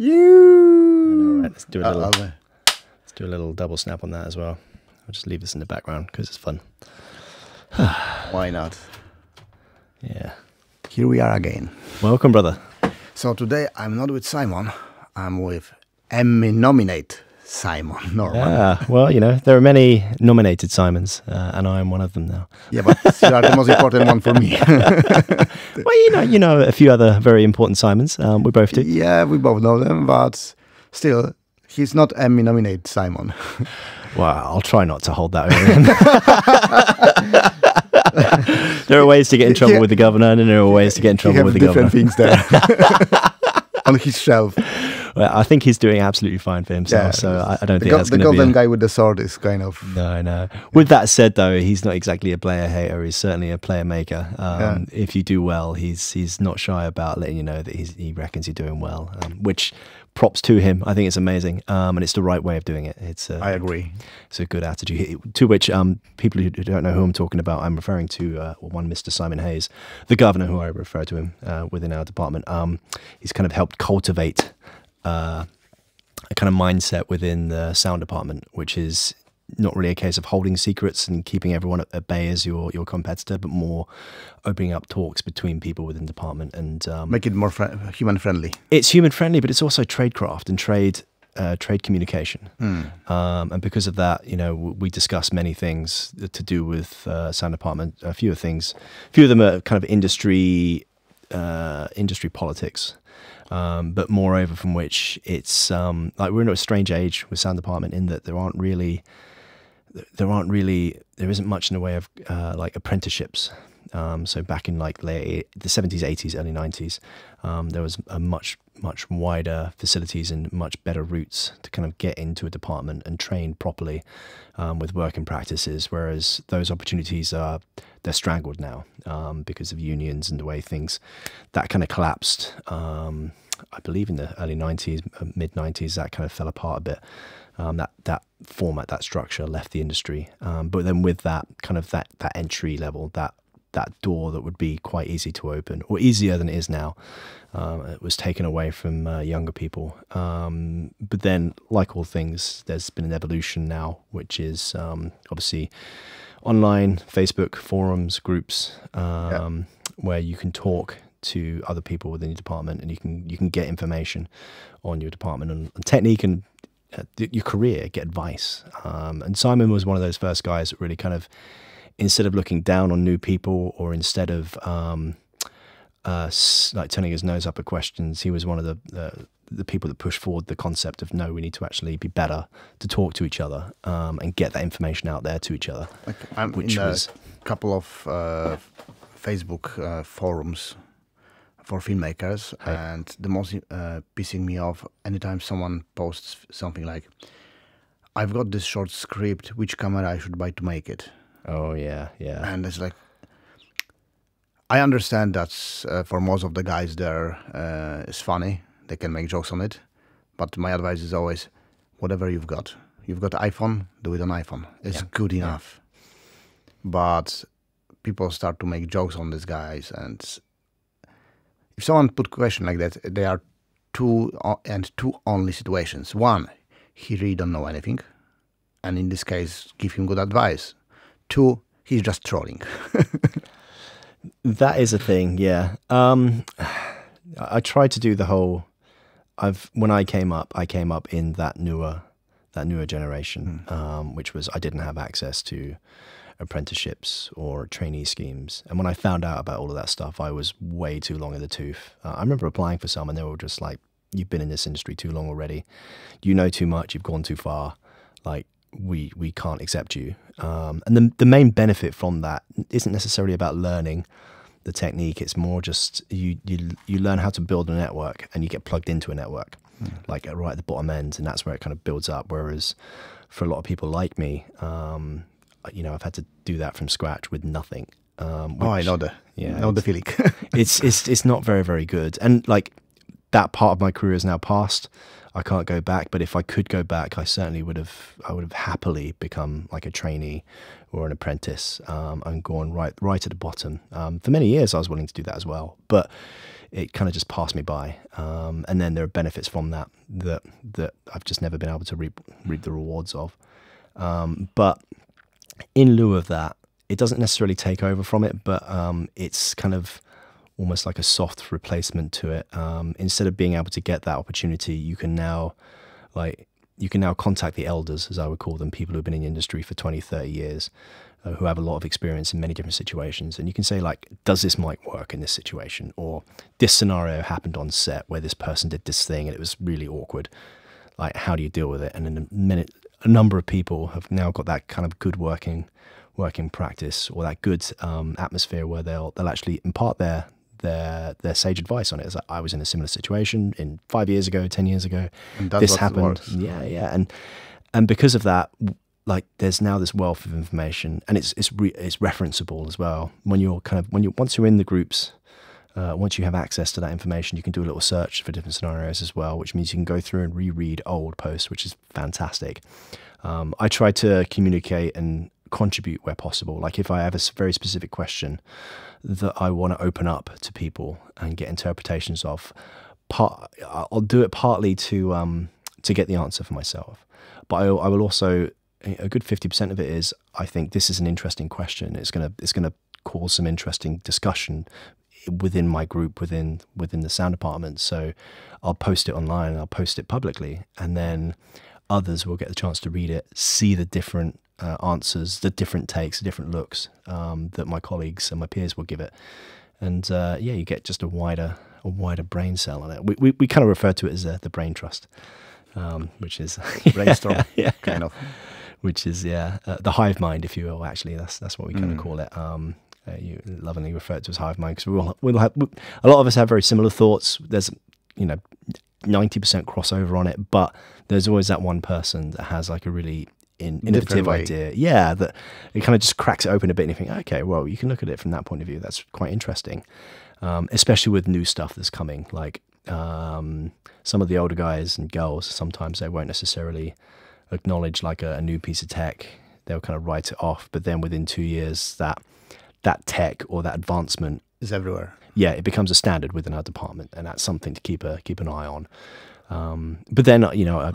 You. Right, let's do a little double snap on that as well. I'll just leave this in the background because it's fun. Why not? Yeah. Here we are again. Welcome, brother. So today I'm not with Simon. I'm with Emmy nominate Simon Norman. Yeah. Well, you know, there are many nominated Simons, and I am one of them now. Yeah, but you are the most important one for me. Well, you know a few other very important Simons. We both do. Yeah, we both know them, but still, he's not Emmy nominate Simon. Well, I'll try not to hold that over him. There are ways to get in trouble with the governor, and there are ways to get in trouble with the governor. Different things there on his shelf. Well, I think he's doing absolutely fine for himself, so I don't think that's going to be... The golden guy with the sword is kind of... No. With that said, though, he's not exactly a player hater. He's certainly a player maker. If you do well, he's not shy about letting you know that he reckons you're doing well, which props to him. I think it's amazing, and it's the right way of doing it. I agree. It's a good attitude. To which people who don't know who I'm talking about, I'm referring to one Mr. Simon Hayes, the governor, who I refer to him within our department. He's kind of helped cultivate a kind of mindset within the sound department, which is not really a case of holding secrets and keeping everyone at bay as your competitor, but more opening up talks between people within the department and make it more human friendly. It's human friendly, but it's also tradecraft and trade communication. And because of that, you know, we discuss many things to do with sound department. A few of them are kind of industry politics. But moreover, from which it's like we're in a strange age with sound department in that there isn't much in the way of like apprenticeships. So back in like the 70s, 80s, early 90s, there was a much wider facilities and much better routes to kind of get into a department and train properly with working practices. Whereas those opportunities they're strangled now because of unions and the way things that kind of collapsed. I believe in the early 90s, mid 90s, that kind of fell apart a bit. That format, that structure left the industry. But then with that kind of that entry level, that door that would be quite easy to open, or easier than it is now, it was taken away from younger people. But then, like all things, there's been an evolution now, which is obviously online, Facebook, forums, groups, where you can talk to other people within your department, and you can get information on your department and technique and your career, get advice. And Simon was one of those first guys that really kind of, instead of looking down on new people, or instead of like turning his nose up at questions, he was one of the people that pushed forward the concept of, no, we need to actually be better to talk to each other and get that information out there to each other. Which was a couple of Facebook forums for filmmakers, right. And the most pissing me off anytime someone posts something like, I've got this short script, which camera I should buy to make it. Oh yeah. And it's like, I understand that's for most of the guys there, it's funny, they can make jokes on it, but my advice is always, whatever you've got iPhone, do it on iPhone. It's good enough. But people start to make jokes on these guys, and if someone put a question like that, there are two only situations. One, he really don't know anything, and in this case, give him good advice. Two, he's just trolling. That is a thing, yeah. I tried to do the whole. When I came up in that newer generation, which was, I didn't have access to apprenticeships or trainee schemes, and when I found out about all of that stuff, I was way too long in the tooth. I remember applying for some, and they were just like, "You've been in this industry too long already. You know too much. You've gone too far. Like, we can't accept you." And the main benefit from that isn't necessarily about learning the technique. It's more just you learn how to build a network, and you get plugged into a network, like right at the bottom end, and that's where it kind of builds up. Whereas for a lot of people like me, you know, I've had to do that from scratch with nothing. I know the feeling. it's not very, very good. And like, that part of my career is now past. I can't go back, but if I could go back, I certainly would have happily become like a trainee or an apprentice, and gone right at the bottom. For many years, I was willing to do that as well. But it kind of just passed me by. And then there are benefits from that I've just never been able to reap the rewards of. But in lieu of that, it doesn't necessarily take over from it, but it's kind of almost like a soft replacement to it. Instead of being able to get that opportunity, you can now contact the elders, as I would call them, people who've been in the industry for 20, 30 years, who have a lot of experience in many different situations. And you can say, like, does this mic work in this situation? Or this scenario happened on set where this person did this thing and it was really awkward. Like, how do you deal with it? And in a minute, a number of people have now got that kind of good working practice, or that good atmosphere where they'll actually impart their sage advice on it. It's like, I was in a similar situation 5 years ago, 10 years ago. And that's this what happened. works. Yeah. And because of that, like, there's now this wealth of information, and it's referenceable as well. Once you're in the groups, once you have access to that information, you can do a little search for different scenarios as well, which means you can go through and reread old posts, which is fantastic. I try to communicate and contribute where possible. Like, if I have a very specific question that I want to open up to people and get interpretations of, I'll do it partly to get the answer for myself, but I will also, a good 50% of it is, I think this is an interesting question. It's gonna cause some interesting discussion within my group, within the sound department. So I'll post it online, and I'll post it publicly, and then others will get the chance to read it, see the different answers, the different takes, the different looks that my colleagues and my peers will give it. And you get just a wider brain cell on it. We kind of refer to it as the brain trust, which is Brainstorm, yeah, kind of. Which is the hive mind, if you will. Actually, that's what we kind of call it. You lovingly refer to as hive mind, because we'll have a lot of us have very similar thoughts. There's 90% crossover on it, but there's always that one person that has like a really innovative idea. Yeah, that it kind of just cracks it open a bit, and you think, okay, well, you can look at it from that point of view. That's quite interesting, especially with new stuff that's coming. Like some of the older guys and girls, sometimes they won't necessarily acknowledge like a new piece of tech. They'll kind of write it off, but then within 2 years, that tech or that advancement Is everywhere. Yeah, it becomes a standard within our department, and that's something to keep an eye on. But then, I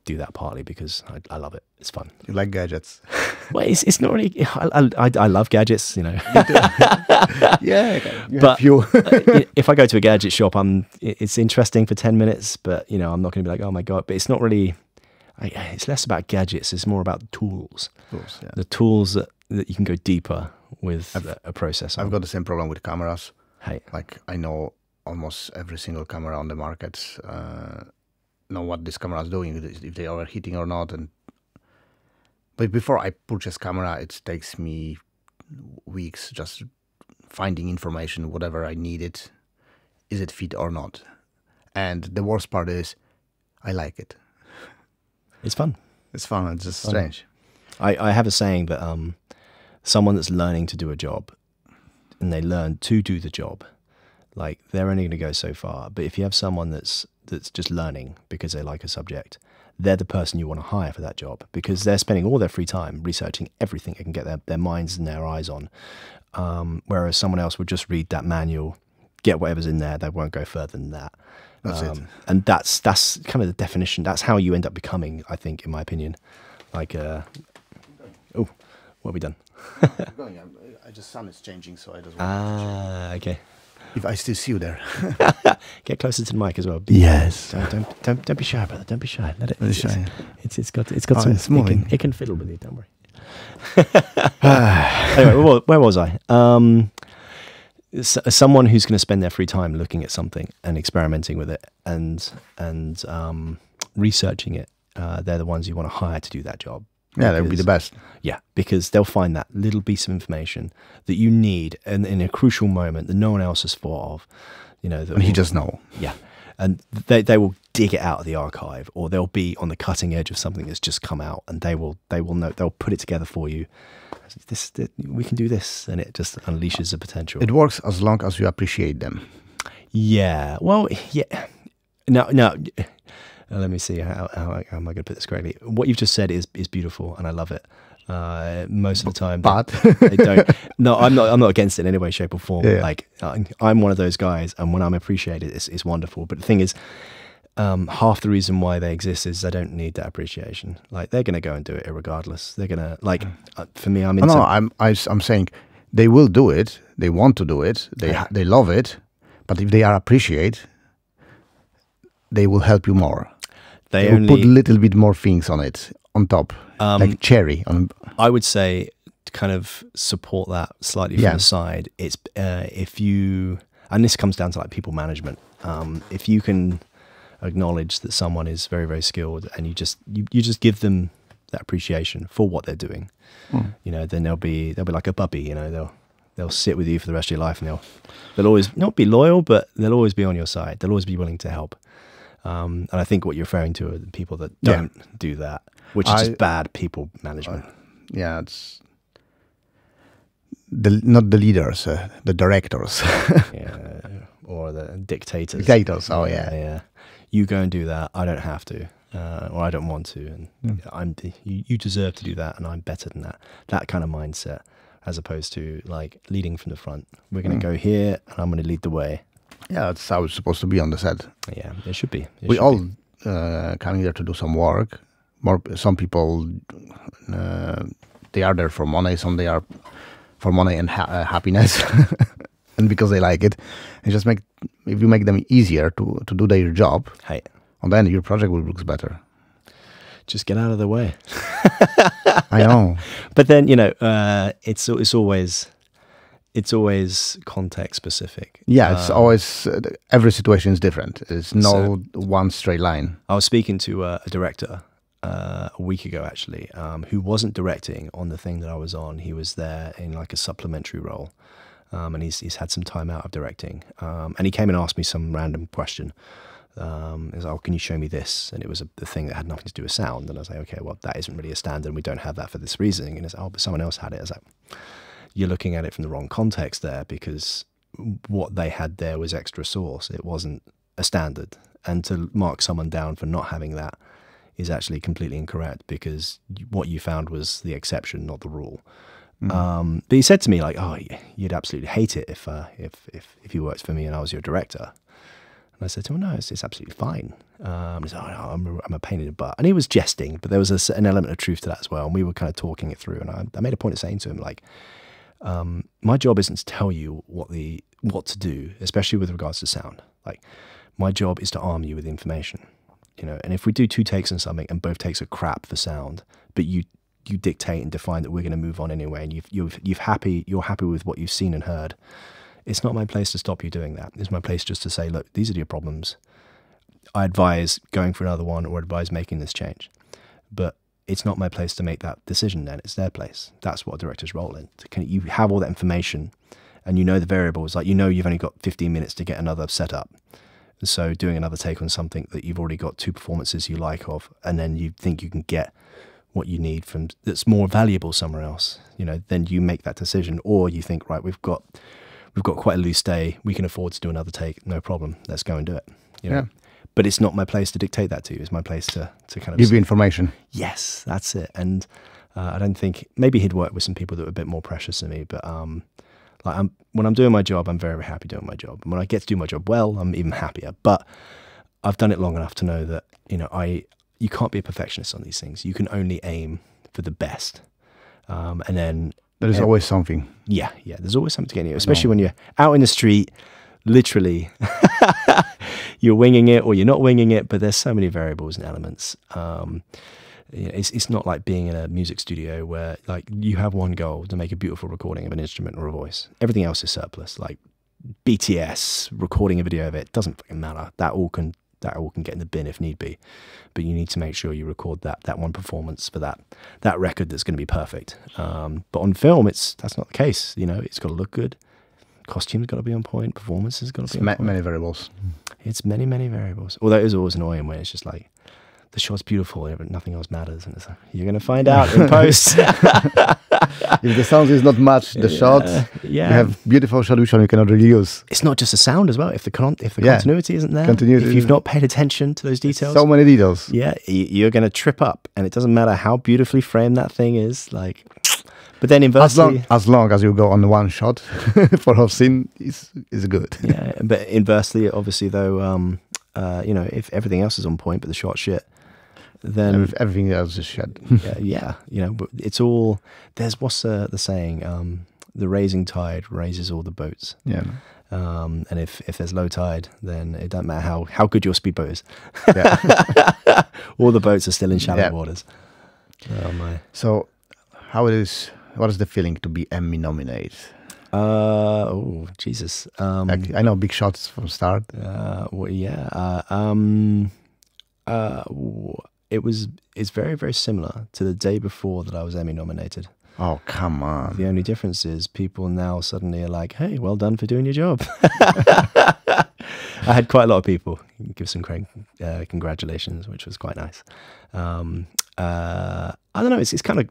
do that partly because I love it. It's fun. You like gadgets. Well, it's not really. I love gadgets, You do. Yeah, you but have if I go to a gadget shop, it's interesting for 10 minutes, but I'm not going to be like, oh my god. But it's not really. It's less about gadgets. It's more about the tools. Yeah. The tools that you can go deeper with a process. I've got the same problem with cameras. Hey, Like, I know almost every single camera on the market. Know what this camera is doing, if they are overheating or not. But before I purchase camera, it takes me weeks just finding information, whatever I needed. Is it fit or not? And the worst part is, I like it. it's fun. It's fun. It's just strange. I have a saying that someone that's learning to do a job, and they learn to do the job, like, they're only going to go so far. But if you have someone that's just learning because they like a subject, they're the person you want to hire for that job, because they're spending all their free time researching everything they can get their minds and their eyes on. Whereas someone else would just read that manual, get whatever's in there, they won't go further than that. That's it. And that's kind of the definition. That's how you end up becoming, I think, in my opinion. Like, what have we done? Sun is changing, so I just Okay. If I still see you there. Get closer to the mic as well. Yes. Don't be shy, brother. Don't be shy. Let it. Don't be shy. It's got some. It's moving. It can fiddle with you. Don't worry. Anyway, where was I? Someone who's going to spend their free time looking at something and experimenting with it and researching it. They're the ones you want to hire to do that job. Yeah, that would be the best. Yeah, because they'll find that little piece of information that you need in a crucial moment that no one else has thought of. And you just know. Yeah, and they will dig it out of the archive, or they'll be on the cutting edge of something that's just come out, and they will know. They'll put it together for you. We can do this, and it just unleashes the potential. It works as long as you appreciate them. Yeah. Well, yeah. No. Let me see how am I going to put this correctly. What you've just said is beautiful, and I love it. Most of the time, but they don't. No, I'm not against it in any way, shape, or form. Yeah. Like I'm one of those guys, and when I'm appreciated, it's wonderful. But the thing is, half the reason why they exist is they don't need that appreciation. Like they're gonna go and do it irregardless. They're gonna like. For me, I'm into. No, I'm saying they will do it. They want to do it. They love it. But if they are appreciated, they will help you more. They will put a little bit more things on it, on top, like cherry. I would say to kind of support that slightly from the side. It's if you, and this comes down to like people management. If you can acknowledge that someone is very, very skilled, and you just give them that appreciation for what they're doing, you know, then they'll be like a bubby. You know, they'll sit with you for the rest of your life, and they'll always not be loyal, but they'll always be on your side. They'll always be willing to help. And I think what you're referring to are the people that don't do that, which is just bad people management. Yeah, it's not the leaders, the directors. Yeah, or the dictators. Dictators, oh yeah. You go and do that, I don't have to, or I don't want to, and you deserve to do that, and I'm better than that. That kind of mindset, as opposed to like leading from the front. We're going to go here, and I'm going to lead the way. Yeah, that's how it's supposed to be on the set. Yeah, it should be. We all coming there to do some work. Some people, they are there for money. Some they are for money and happiness, and because they like it. And just if you make them easier to do their job, and then your project will look better. Just get out of the way. I know, but then you know, it's always context specific. Yeah, it's always, every situation is different. It's no one straight line. I was speaking to a director a week ago, actually, who wasn't directing on the thing that I was on. He was there in like a supplementary role, and he's had some time out of directing. And he came and asked me some random question. He was like, oh, can you show me this? And it was the thing that had nothing to do with sound. And I was like, okay, well, that isn't really a standard. We don't have that for this reason. And he's like, oh, but someone else had it. I was like, you're looking at it from the wrong context there, because what they had there was extra sauce. It wasn't a standard. And to mark someone down for not having that is actually completely incorrect, because what you found was the exception, not the rule. But he said to me like, oh, you'd absolutely hate it if you worked for me and I was your director. And I said to him, no, it's absolutely fine. He said, oh, no, I'm a pain in the butt. And he was jesting, but there was an element of truth to that as well. And we were kind of talking it through. And I made a point of saying to him, like, my job isn't to tell you what to do, especially with regards to sound. Like, my job is to arm you with information, you know. And if we do 2 takes on something and both takes are crap for sound, but you dictate and define that we're going to move on anyway, and you're happy with what you've seen and heard, it's not my place to stop you doing that. It's my place just to say, look, these are your problems. I advise going for another one, or advise making this change. But it's not my place to make that decision then. It's their place. That's what a director's role in. You have all that information, and you know the variables. Like, you know you've only got 15 minutes to get another setup. So doing another take on something that you've already got 2 performances you like of, and then you think you can get what you need from that's more valuable somewhere else, you know, then you make that decision. Or you think, right, we've got quite a loose day, we can afford to do another take, no problem, let's go and do it, you know? But it's not my place to dictate that to you. It's my place to kind of give you information. Yes, that's it. And I don't think, maybe he'd work with some people that were a bit more precious than me, but like when I'm doing my job, I'm very, very happy doing my job. And when I get to do my job well, I'm even happier. But I've done it long enough to know that, you know, you can't be a perfectionist on these things. You can only aim for the best. And then there's always something. Yeah, there's always something to get you, especially when you're out in the street, literally. You're winging it or you're not winging it, but there's so many variables and elements. It's not like being in a music studio where like you have one goal to make a beautiful recording of an instrument or a voice. Everything else is surplus. Like BTS, recording a video of it doesn't fucking matter. That all can get in the bin if need be. But you need to make sure you record that one performance for that record that's going to be perfect. But on film, that's not the case. You know, it's got to look good. Costume's got to be on point. Performance has got to be on point. Many variables. It's many, many variables. Although it is always annoying when it's just like, the shot's beautiful, but nothing else matters. And it's like, you're going to find out in post. If the sound is not match the shot, you have beautiful shot which one you cannot really use. It's not just the sound as well. If the continuity isn't there, if you've not paid attention to those details, so many details. Yeah, you're going to trip up, and it doesn't matter how beautifully framed that thing is. Like, but then inversely, as long as you go on one shot for whole scene, is good. Yeah, but inversely, obviously, though, you know, if everything else is on point, but the shot's shit, then everything else is shit. yeah, you know, but it's all. There's what's the saying? The raising tide raises all the boats. Yeah. And if there's low tide, then it doesn't matter how good your speedboat is. Yeah. All the boats are still in shallow waters. Oh my! So, what is the feeling to be Emmy nominated? Oh Jesus! I know big shots from start. Well, yeah. It's very, very similar to the day before that I was Emmy nominated. Oh, come on. The only difference is people now suddenly are like, hey, well done for doing your job. I had quite a lot of people give some congratulations, which was quite nice. I don't know, it's kind of,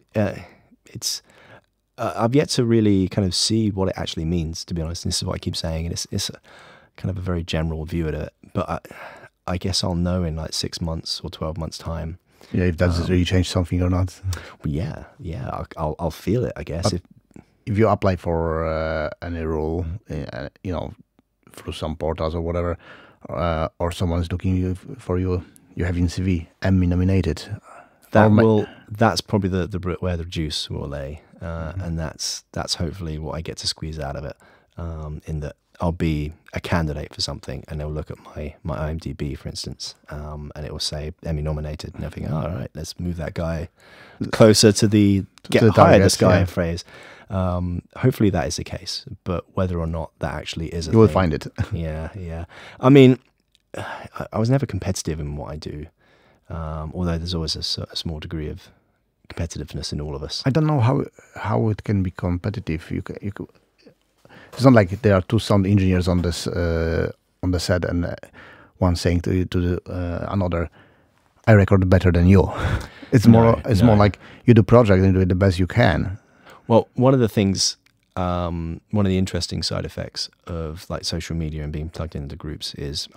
I've yet to really kind of see what it actually means, to be honest. And this is what I keep saying, and it's kind of a very general view of it. But I guess I'll know in like 6 months or 12 months' time. Yeah, if that's really changed something or not. Well, yeah, I'll feel it, I guess. If you apply for any role, you know, through some portals or whatever, or someone's looking for you, you have in CV Emmy nominated. That's probably the where the juice will lay, and that's hopefully what I get to squeeze out of it. In that I'll be a candidate for something, and they'll look at my IMDb, for instance, and it will say Emmy nominated, and they'll think, all right, let's move that guy closer to the hire this guy phrase. Hopefully that is the case, but whether or not that actually is you will find it. Yeah. I mean, I was never competitive in what I do, although there's always a small degree of competitiveness in all of us. I don't know how it can be competitive. You could. It's not like there are two sound engineers on this on the set, and one saying to another, "I record better than you." It's more like you do project and do it the best you can. Well, one of the things, one of the interesting side effects of like social media and being plugged into groups is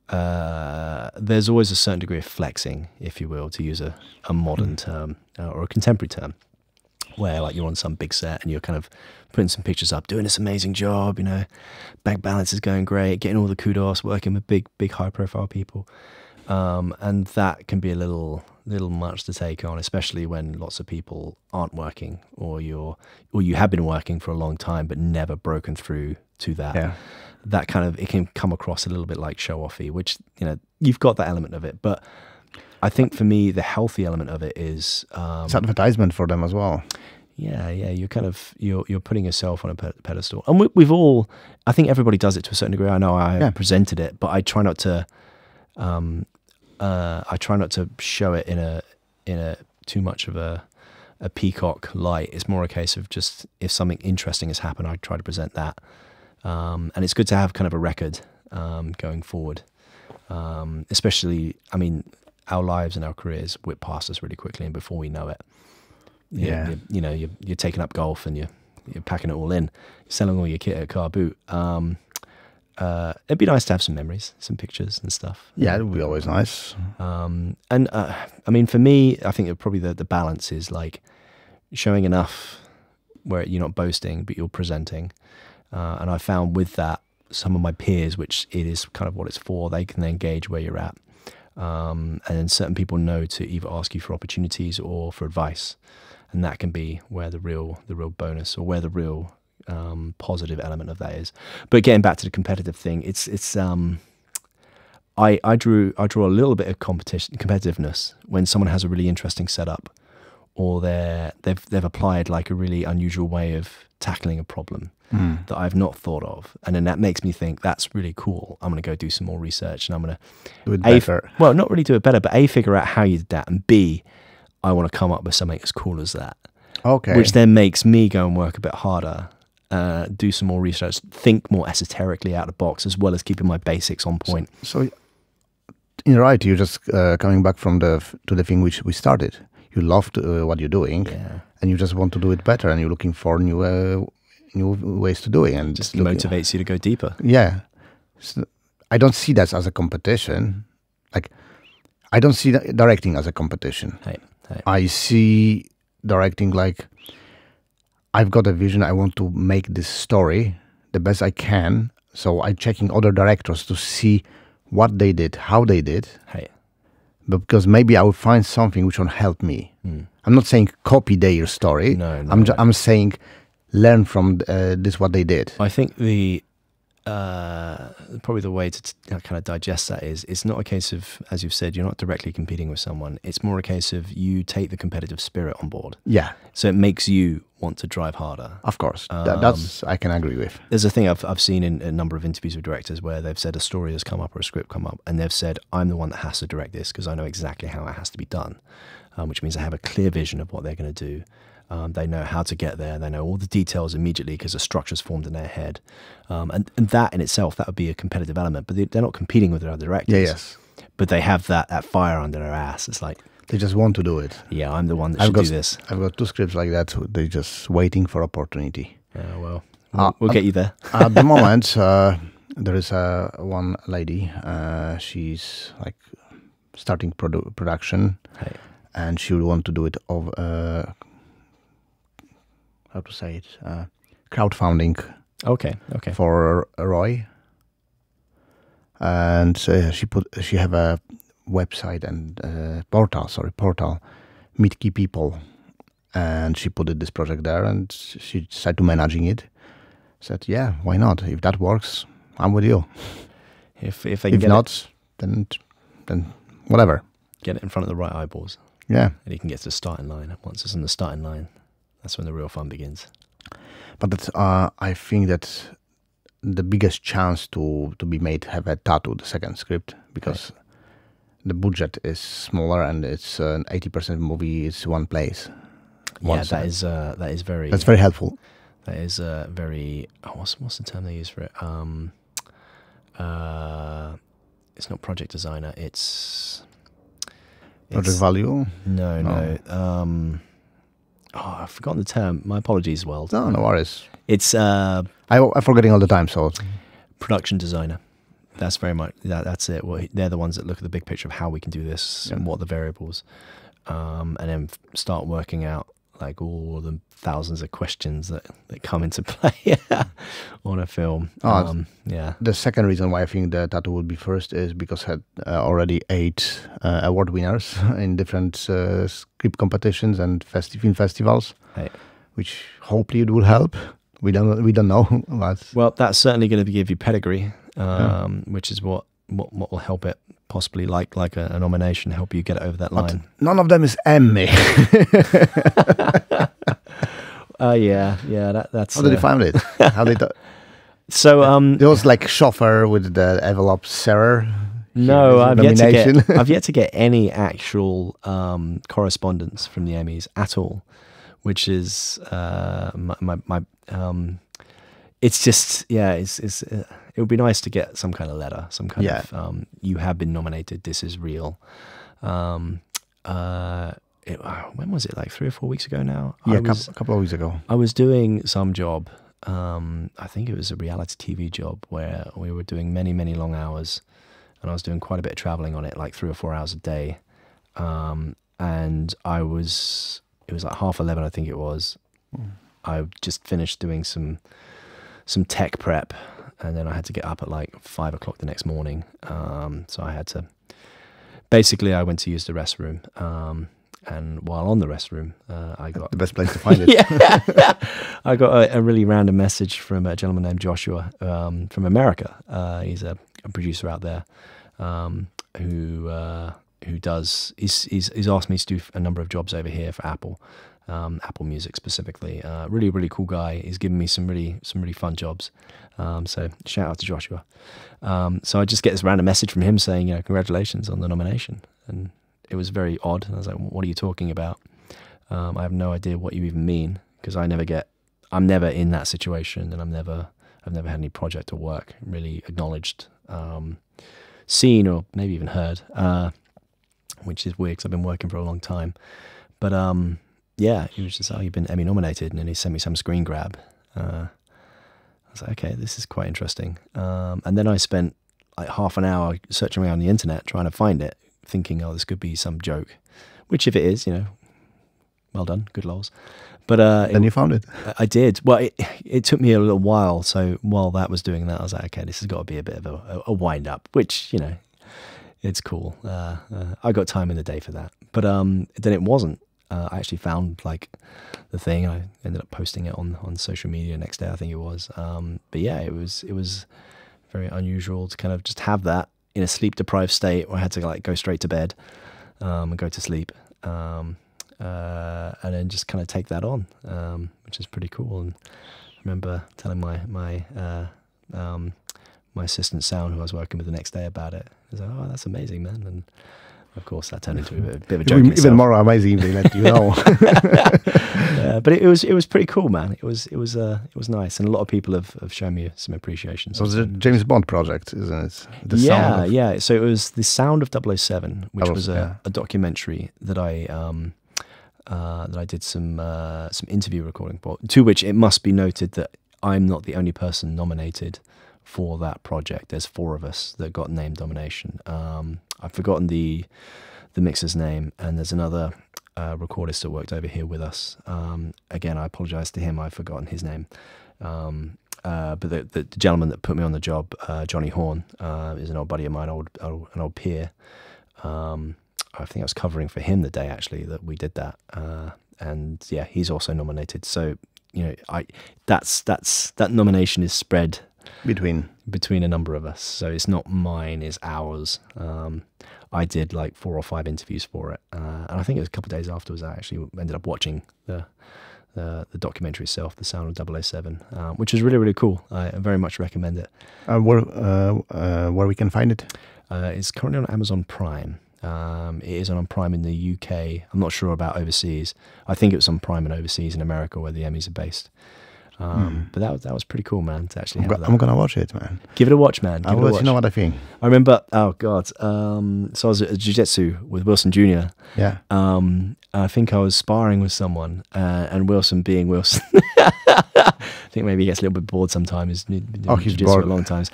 there's always a certain degree of flexing, if you will, to use a modern term or a contemporary term, where like you're on some big set and you're kind of putting some pictures up, doing this amazing job, you know, back balance is going great, getting all the kudos, working with big high profile people, and that can be a little much to take on, especially when lots of people aren't working, or you have been working for a long time but never broken through to that. Yeah. That kind of, it can come across a little bit like show-offy, which, you know, you've got that element of it, but I think for me the healthy element of it is it's advertisement for them as well. Yeah, you're kind of you're putting yourself on a pedestal, and we've all, I think everybody does it to a certain degree. I know I presented it, but I try not to show it in a too much of a peacock light. It's more a case of just, if something interesting has happened, I try to present that. And it's good to have kind of a record going forward, especially, I mean, our lives and our careers whip past us really quickly, and before we know it, you're taking up golf and you're packing it all in, you're selling all your kit at a car boot. It'd be nice to have some memories, some pictures and stuff. Yeah, it would be always nice. And I mean, for me, I think probably the balance is like showing enough where you're not boasting, but you're presenting. And I found with that, some of my peers, which it is kind of what it's for, they can then gauge where you're at. And then certain people know to either ask you for opportunities or for advice. And that can be where the real bonus, or where the real positive element of that is. But getting back to the competitive thing, it's I draw a little bit of competitiveness when someone has a really interesting setup, or they've applied like a really unusual way of tackling a problem that I've not thought of, and then that makes me think that's really cool. I'm going to go do some more research, and I'm going to do it better. Well, not really do it better, but A, figure out how you did that, and B, I want to come up with something as cool as that. Okay. Which then makes me go and work a bit harder, do some more research, think more esoterically out of the box, as well as keeping my basics on point. So in right, you're just coming back from to the thing which we started. you love what you're doing, and you just want to do it better, and you're looking for new ways to do it, and just motivates you to go deeper. Yeah, so I don't see that as a competition. Like, I don't see directing as a competition. I see directing like, I've got a vision. I want to make this story the best I can. So I'm checking other directors to see what they did, how they did. But because maybe I will find something which will help me. I'm not saying copy their story. No, I'm saying learn from this what they did. I think the probably the way to kind of digest that is, it's not a case of, as you've said, you're not directly competing with someone. It's more a case of you take the competitive spirit on board. Yeah. So it makes you want to drive harder. Of course. That's I can agree with. There's a thing I've seen in a number of interviews with directors where they've said a story has come up or a script come up, and they've said, I'm the one that has to direct this because I know exactly how it has to be done, which means they have a clear vision of what they're going to do. They know how to get there. They know all the details immediately because the structure's formed in their head. And that in itself, that would be a competitive element. But they're not competing with their other directors. Yeah, yes. But they have that fire under their ass. It's like, they just want to do it. Yeah, I'm the one that should do this. I've got 2 scripts like that. They're just waiting for opportunity. Yeah, we'll get you there. At the moment, there is one lady. She's like starting production, and she will want to do it of how to say it, crowdfunding. Okay. For Roy, and she have a website and portal, Meet Key People, and she put this project there, and she decided to managing it. Said, yeah, why not? If that works, I'm with you. If they if get not, then whatever. Get it in front of the right eyeballs. Yeah, and you can get to the starting line. Once it's in the starting line, that's when the real fun begins. But that's, I think that the biggest chance to be made have a tattoo, the second script, because the budget is smaller and it's an 80% movie is one place. That is very. That's very helpful. That is very. What's the term they use for it? It's not project designer. It's project value. No. I've forgotten the term. My apologies, World. No worries. It's I'm forgetting all the time. So production designer. That's very much that's it. Well, they're the ones that look at the big picture of how we can do this and what are the variables, and then start working out like all the thousands of questions that come into play on a film. The second reason why I think the tattoo would be first is because it had already 8 award winners in different script competitions and film festivals, which hopefully it will help. We don't know, but well, that's certainly going to give you pedigree, which is what will help it possibly like a nomination, help you get it over that line. But none of them is Emmy. That's. How did you find it? How did So there was like chauffeur with the envelope Sarah. No, I've yet to get any actual correspondence from the Emmys at all, which is it's just it would be nice to get some kind of letter, some kind of you have been nominated, this is real. When was it, like 3 or 4 weeks ago now? Yeah, a couple of weeks ago. I was doing some job, I think it was a reality TV job where we were doing many, many long hours, and I was doing quite a bit of traveling on it, like 3 or 4 hours a day. And it was like 11:30, I think it was. I just finished doing some tech prep, and then I had to get up at like 5 o'clock the next morning. So I had to, basically I went to use the restroom. And while on the restroom, I got the best place to find it. I got a really random message from a gentleman named Joshua from America. He's a producer out there who does. He's asked me to do a number of jobs over here for Apple Music specifically. Really, really cool guy. He's given me some really fun jobs. So shout out to Joshua. So I just get this random message from him saying, congratulations on the nomination. And it was very odd. And I was like, what are you talking about? I have no idea what you even mean, because I'm never in that situation, and I've never had any project or work really acknowledged, seen, or maybe even heard, which is weird because I've been working for a long time. But yeah, he was just, oh, you've been Emmy nominated, and then he sent me some screen grab. I was like, okay, this is quite interesting. And then I spent like half an hour searching around the internet trying to find it, thinking, oh, this could be some joke. Which, if it is, well done, good lols. But then you found it. I did. Well, it took me a little while. So while that was doing that, I was like, okay, this has got to be a bit of a wind up, which, it's cool. I got time in the day for that. But then it wasn't. I actually found like the thing. I ended up posting it on social media next day, I think it was. But yeah, it was very unusual to kind of just have that in a sleep deprived state where I had to like go straight to bed and go to sleep. And then just kind of take that on, which is pretty cool. And I remember telling my assistant sound who I was working with the next day about it. I was like, oh, that's amazing, man. And of course that turned into a bit of a joke. Even more amazing, they let you know. But it was pretty cool, man. It was nice, and a lot of people have shown me some appreciation. So it was a James Bond project, isn't it? Yeah. So it was The Sound of 007, which was a documentary that I did some interview recording for. To which it must be noted that I'm not the only person nominated for that project. There's 4 of us that got named nomination. I've forgotten the mixer's name, and there's another recordist that worked over here with us. Again, I apologize to him, I've forgotten his name. But the gentleman that put me on the job, Johnny Horn, is an old buddy of mine, an old peer. I think I was covering for him the day actually that we did that, and yeah, he's also nominated. So that nomination is spread between a number of us. So it's not mine, it's ours. I did like 4 or 5 interviews for it, and I think it was a couple of days afterwards I actually ended up watching the documentary itself, The Sound of 007, which is really, really cool. I very much recommend it. Where we can find it? It's currently on Amazon Prime. It is on Prime in the UK. I'm not sure about overseas. I think it was on Prime and overseas in America where the Emmys are based. But that was pretty cool, man, to actually have that. I'm gonna watch it, man. Give it a watch, man. I'll let you know what I think. I remember, oh God, so I was at Jiu-Jitsu with Wilson Jr. Yeah. I think I was sparring with someone, and Wilson being Wilson, I think maybe he gets a little bit bored sometimes. He's been doing jiu-jitsu for a long time.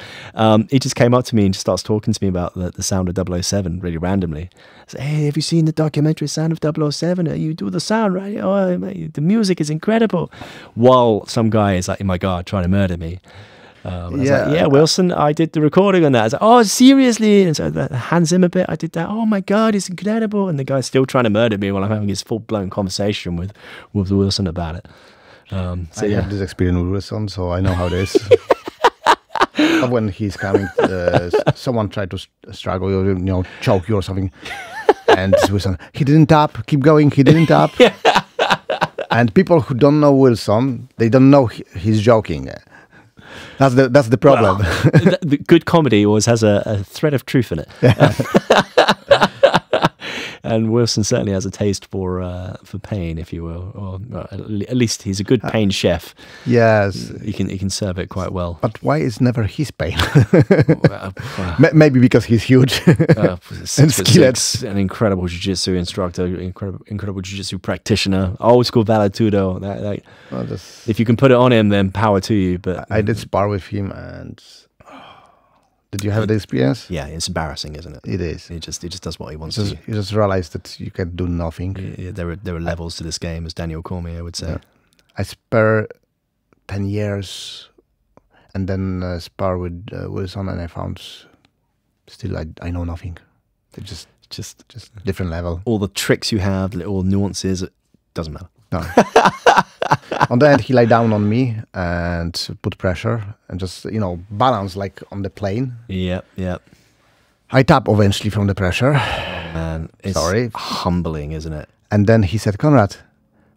He just came up to me and just starts talking to me about the Sound of 007 really randomly. I said, hey, have you seen the documentary Sound of 007? You do the sound, right? Oh, mate, the music is incredible. While some guy is like in my guard trying to murder me. I was like, yeah, Wilson, I did the recording on that. I was like, oh, seriously? And so hands him a bit. I did that. Oh my God, it's incredible. And the guy's still trying to murder me while I'm having this full-blown conversation with Wilson about it. I had this experience with Wilson, so I know how it is. When he's coming, someone tried to struggle, choke you or something. And Wilson, he didn't tap, keep going, he didn't tap. And people who don't know Wilson, they don't know he's joking. That's the problem. Well, the good comedy always has a thread of truth in it. And Wilson certainly has a taste for pain, if you will, or at least he's a good pain chef. Yes, he can serve it quite well. But why is never his pain? Maybe because he's huge and skilled. An incredible jiu-jitsu instructor, incredible jiu-jitsu practitioner, old school valetudo. If you can put it on him, then power to you. But I did spar with him, and did you have the experience? Yeah, it's embarrassing, isn't it? It is. He just does what he wants to. You just realize that you can do nothing. Yeah, there are levels to this game, as Daniel Cormier would say. Yeah. I spar 10 years, and then spar with Wilson, and I found still I know nothing. It's just different level. All the tricks you have, little nuances, it doesn't matter. No. On the end, he lay down on me and put pressure and just, balance like on the plane. Yep. I tap eventually from the pressure. Oh, man, it's humbling, isn't it? And then he said, Konrad,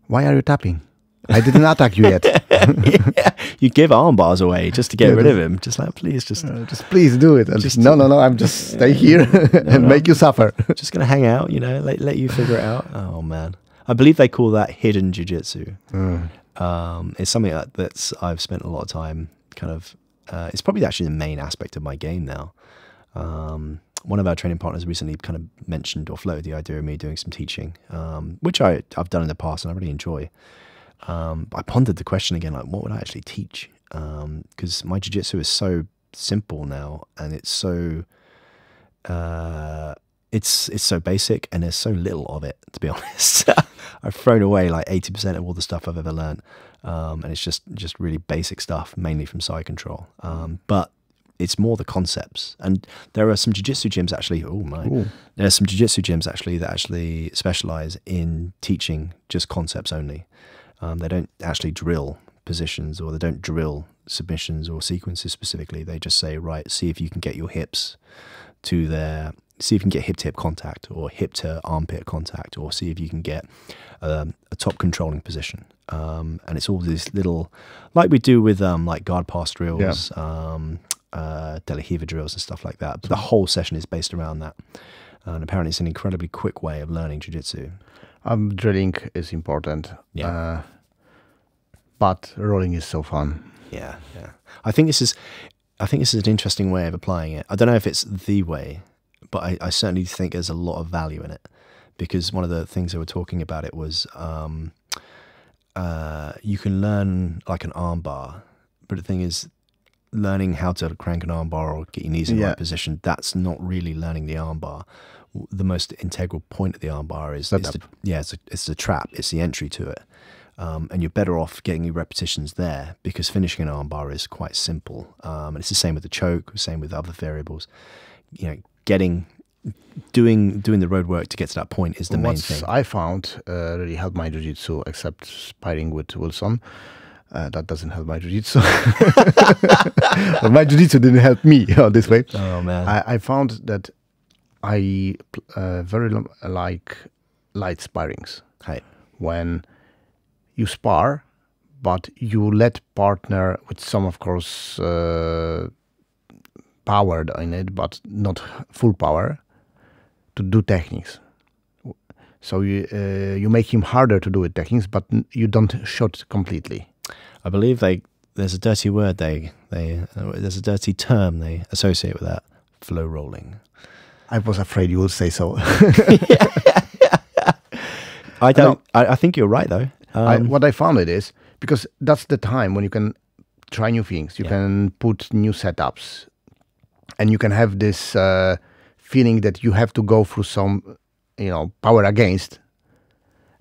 why are you tapping? I didn't attack you yet. Yeah. You give arm bars away just to get rid of him. Just like, please, just please do it. And no, I'm just stay here and make you suffer. Just going to hang out, let you figure it out. Oh, man. I believe they call that hidden jiu-jitsu. It's something that I've spent a lot of time kind of... it's probably actually the main aspect of my game now. one of our training partners recently kind of mentioned or floated the idea of me doing some teaching, which I've done in the past and I really enjoy. But I pondered the question again, like, what would I actually teach? Because my jiu-jitsu is so simple now, and it's so so basic, and there's so little of it, to be honest. I've thrown away like 80% of all the stuff I've ever learned, and it's just really basic stuff, mainly from side control. But it's more the concepts, and there are some jiu-jitsu gyms actually. There are some jiu-jitsu gyms actually that actually specialize in teaching just concepts only. They don't actually drill positions, or they don't drill submissions or sequences specifically. They just say, right, see if you can get your hips to their, see if you can get hip-to-hip contact, or hip-to-armpit contact, or see if you can get a top controlling position. And it's all these little, like we do with like guard pass drills, De La Riva drills and stuff like that. But the whole session is based around that. And apparently it's an incredibly quick way of learning jiu-jitsu. Drilling is important. Yeah. But rolling is so fun. Yeah. I think this is an interesting way of applying it. I don't know if it's the way, but I certainly think there's a lot of value in it, because one of the things they were talking about it was you can learn like an arm bar, but the thing is, learning how to crank an arm bar or get your knees in the right position, that's not really learning the arm bar. The most integral point of the arm bar is it's the trap, it's the entry to it. And you're better off getting your repetitions there, because finishing an armbar is quite simple. And it's the same with the choke, same with other variables. You know, doing the road work to get to that point is the main thing. What I found really helped my jiu-jitsu, except sparring with Wilson. That doesn't help my jiu-jitsu. My jiu-jitsu didn't help me this way. Oh man! I found that I very like light sparrings. Right. When you spar, but you let partner with some, of course, power in it, but not full power, to do techniques. So you make him harder to do with techniques, but you don't shot completely. I believe there's a dirty word there's a dirty term they associate with that: flow rolling. I was afraid you would say so. I think you're right though. What I found it is, because that's the time when you can try new things, you can put new setups, and you can have this feeling that you have to go through some, power against,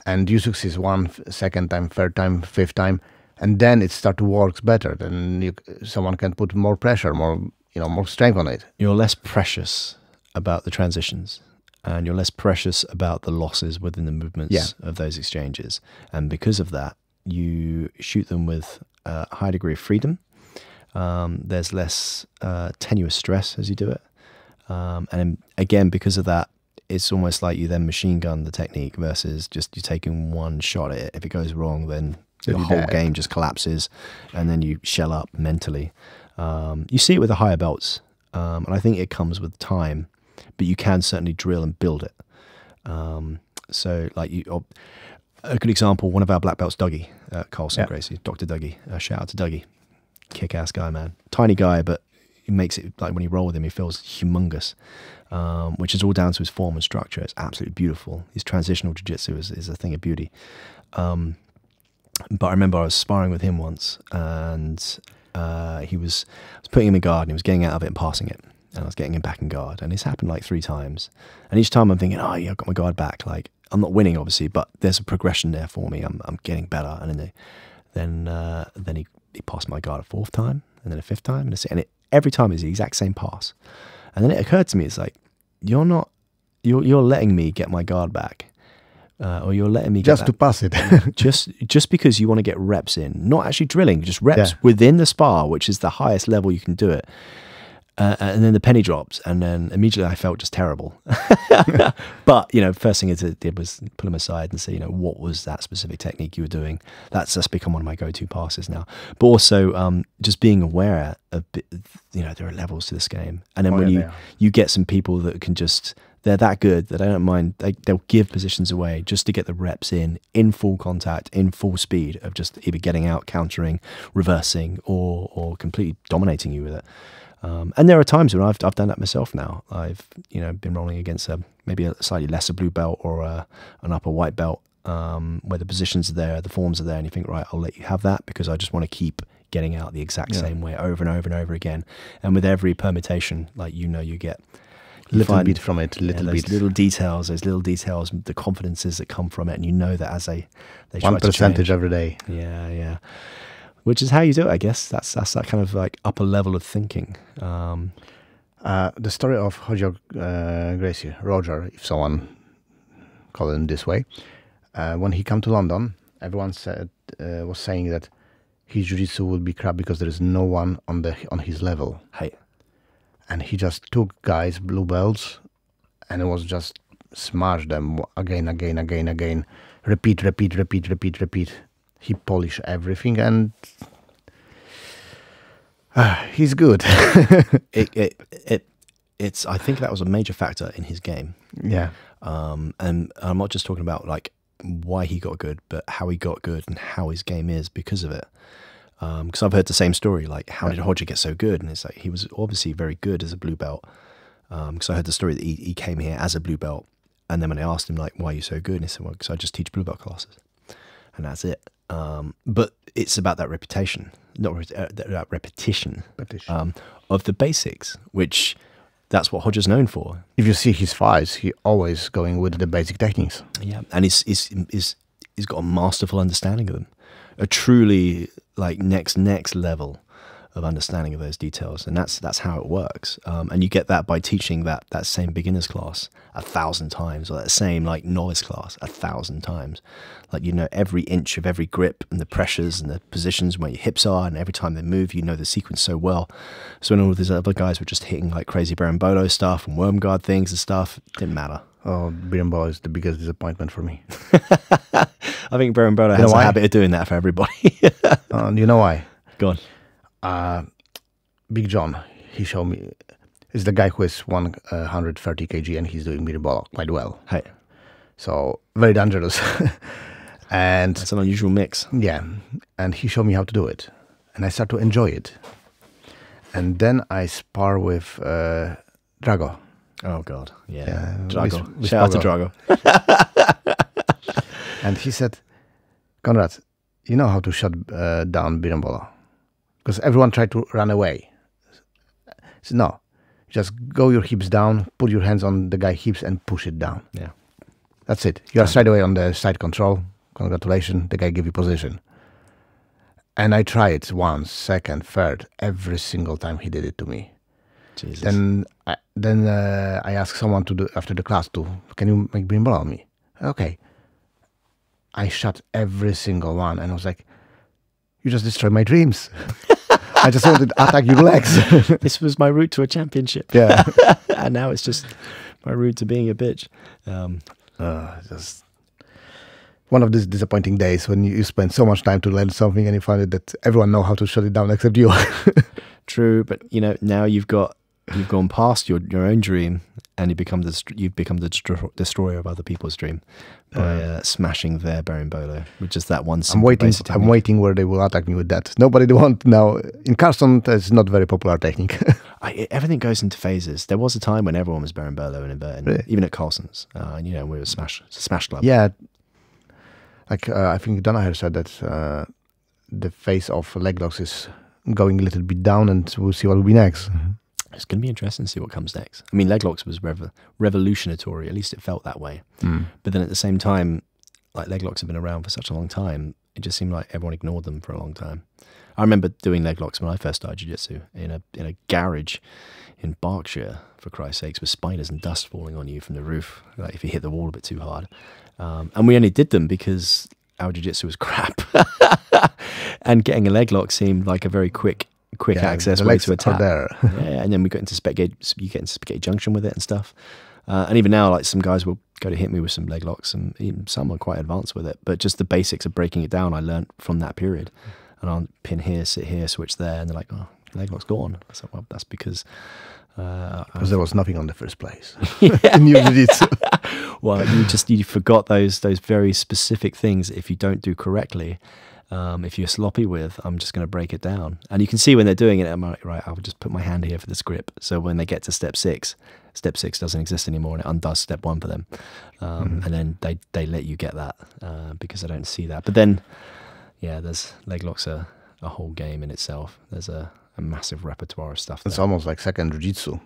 and you succeed one, second time, third time, fifth time, and then it starts to work better. Then someone can put more pressure, more strength on it. You're less precious about the transitions, and you're less precious about the losses within the movements of those exchanges. And because of that, you shoot them with a high degree of freedom. There's less tenuous stress as you do it. And again, because of that, it's almost like you then machine gun the technique versus just you taking one shot at it. If it goes wrong, then the whole game just collapses, and then you shell up mentally. You see it with the higher belts, and I think it comes with time, but you can certainly drill and build it. So like a good example, one of our black belts, Dougie, Carlson Gracie, Dr. Dougie, shout out to Dougie, kick-ass guy, man. Tiny guy, but he makes it, like when you roll with him, he feels humongous, which is all down to his form and structure. It's absolutely beautiful. His transitional jiu-jitsu is a thing of beauty. But I remember I was sparring with him once, and I was putting him in guard, and he was getting out of it and passing it, and I was getting him back in guard, and it's happened like 3 times, and each time I'm thinking, oh yeah, I've got my guard back. Like, I'm not winning obviously, but there's a progression there for me. I'm getting better, and then he passed my guard a 4th time, and then a 5th time, and every time is the exact same pass. And then it occurred to me, it's like, you're letting me get my guard back. Or you're letting me get just to pass it. just because you want to get reps in, not actually drilling, just reps within the spar, which is the highest level you can do it. And then the penny drops, and then immediately I felt just terrible. But first thing I did was pull him aside and say, what was that specific technique you were doing? That's become one of my go-to passes now. But also just being aware of, there are levels to this game, and then when you get some people that can just, they're that good that I don't mind. They'll give positions away just to get the reps in full contact, in full speed of just either getting out, countering, reversing, or completely dominating you with it. And there are times when I've done that myself now. I've been rolling against maybe a slightly lesser blue belt or an upper white belt, where the positions are there, the forms are there, and you think, right, I'll let you have that because I just want to keep getting out the exact same way over and over and over again. And with every permutation, like you get little bit from it, little details, the confidences that come from it, and that as they 1% every day. Yeah. Which is how you do it, I guess. That's that kind of like upper level of thinking. The story of Hojo Gracie, Roger, if someone call him this way, when he came to London, everyone was saying that his jiu-jitsu would be crap because there is no one on his level. Hey. And he just took guys, blue belts, and it was just smash them again. Repeat. He polished everything, and he's good. It's. I think that was a major factor in his game. Yeah. And I'm not just talking about like why he got good, but how he got good and how his game is because of it. Because I've heard the same story, like how did Hodger get so good? And it's like he was obviously very good as a blue belt. Because I heard the story that he came here as a blue belt, and then when I asked him like, why are you so good? And he said, well, because I just teach blue belt classes, and that's it. But it's about that reputation, that repetition of the basics, which that's what Hodger's known for. If you see his fights, he always going with the basic techniques. Yeah, and he's got a masterful understanding of them, a truly like next level of understanding of those details, and that's how it works. And you get that by teaching that same beginners class 1,000 times, or that same like novice class 1,000 times. Like every inch of every grip and the pressures and the positions where your hips are, and every time they move, the sequence so well. So when all of these other guys were just hitting like crazy Berimbolo stuff and worm guard things and stuff, it didn't matter. Oh, Berimbolo is the biggest disappointment for me. I think Berimbolo has a habit of doing that for everybody. You know why? Go on. Big John, he showed me, is the guy who is 130 kg and he's doing Berimbolo quite well. Hey. So, very dangerous. And it's an unusual mix. Yeah. And he showed me how to do it. And I start to enjoy it. And then I spar with Drago. Oh, God. Yeah. Drago. With Shout out to Drago. And he said, Konrad, you know how to shut down Berimbolo? Because everyone tried to run away. I said, no. Just go your hips down, put your hands on the guy's hips and push it down. Yeah. That's it. You are straight away on the side control. Congratulations. The guy give you position. And I try it once, second, third, every single time he did it to me. Jesus. Then I asked someone to do after the class can you make Berimbolo on me? Okay. I shot every single one, and I was like, you just destroyed my dreams. I just wanted to attack your legs. This was my route to a championship. Yeah. And now it's just my route to being a bitch. Just one of these disappointing days when you spend so much time to learn something and you find that everyone know how to shut it down except you. True, but now you've gone past your own dream, and you've become the destroyer of other people's dream by smashing their Berimbolo with just that one simple basic technique. I'm waiting where they will attack me with that. Nobody want now. In Carson, it's not very popular technique. Everything goes into phases. There was a time when everyone was Berimbolo and really? Even at Carlson's. We were a smash club. Yeah. Like I think Danaher said that the phase of leg locks is going a little bit down, and we'll see what will be next. It's going to be interesting to see what comes next. I mean, leg locks was revolutionary. At least it felt that way. But then at the same time, like leg locks have been around for such a long time, it just seemed like everyone ignored them for a long time. I remember doing leg locks when I first started jiu-jitsu in a garage in Berkshire, for Christ's sakes, with spiders and dust falling on you from the roof, like if you hit the wall a bit too hard. And we only did them because our jiu-jitsu was crap. And getting a leg lock seemed like a very quick access way to attack. Yeah, and then we got into you get into spaghetti junction with it and stuff. And even now, like some guys will go to hit me with some leg locks, and even some are quite advanced with it. But just the basics of breaking it down, I learned from that period. And I'll pin here, sit here, switch there, and they're like, "Oh, leg lock's gone." I said, "Well, that's because there was nothing on the first place." Well, you forgot those very specific things if you don't do correctly. If you're sloppy with, I'm just going to break it down. And you can see when they're doing it, I'm like, right, I'll just put my hand here for this grip. So when they get to step six doesn't exist anymore and it undoes step one for them. And then they let you get that because they don't see that. But then, yeah, there's leg locks are a whole game in itself. There's a massive repertoire of stuff there. It's almost like second jiu-jitsu.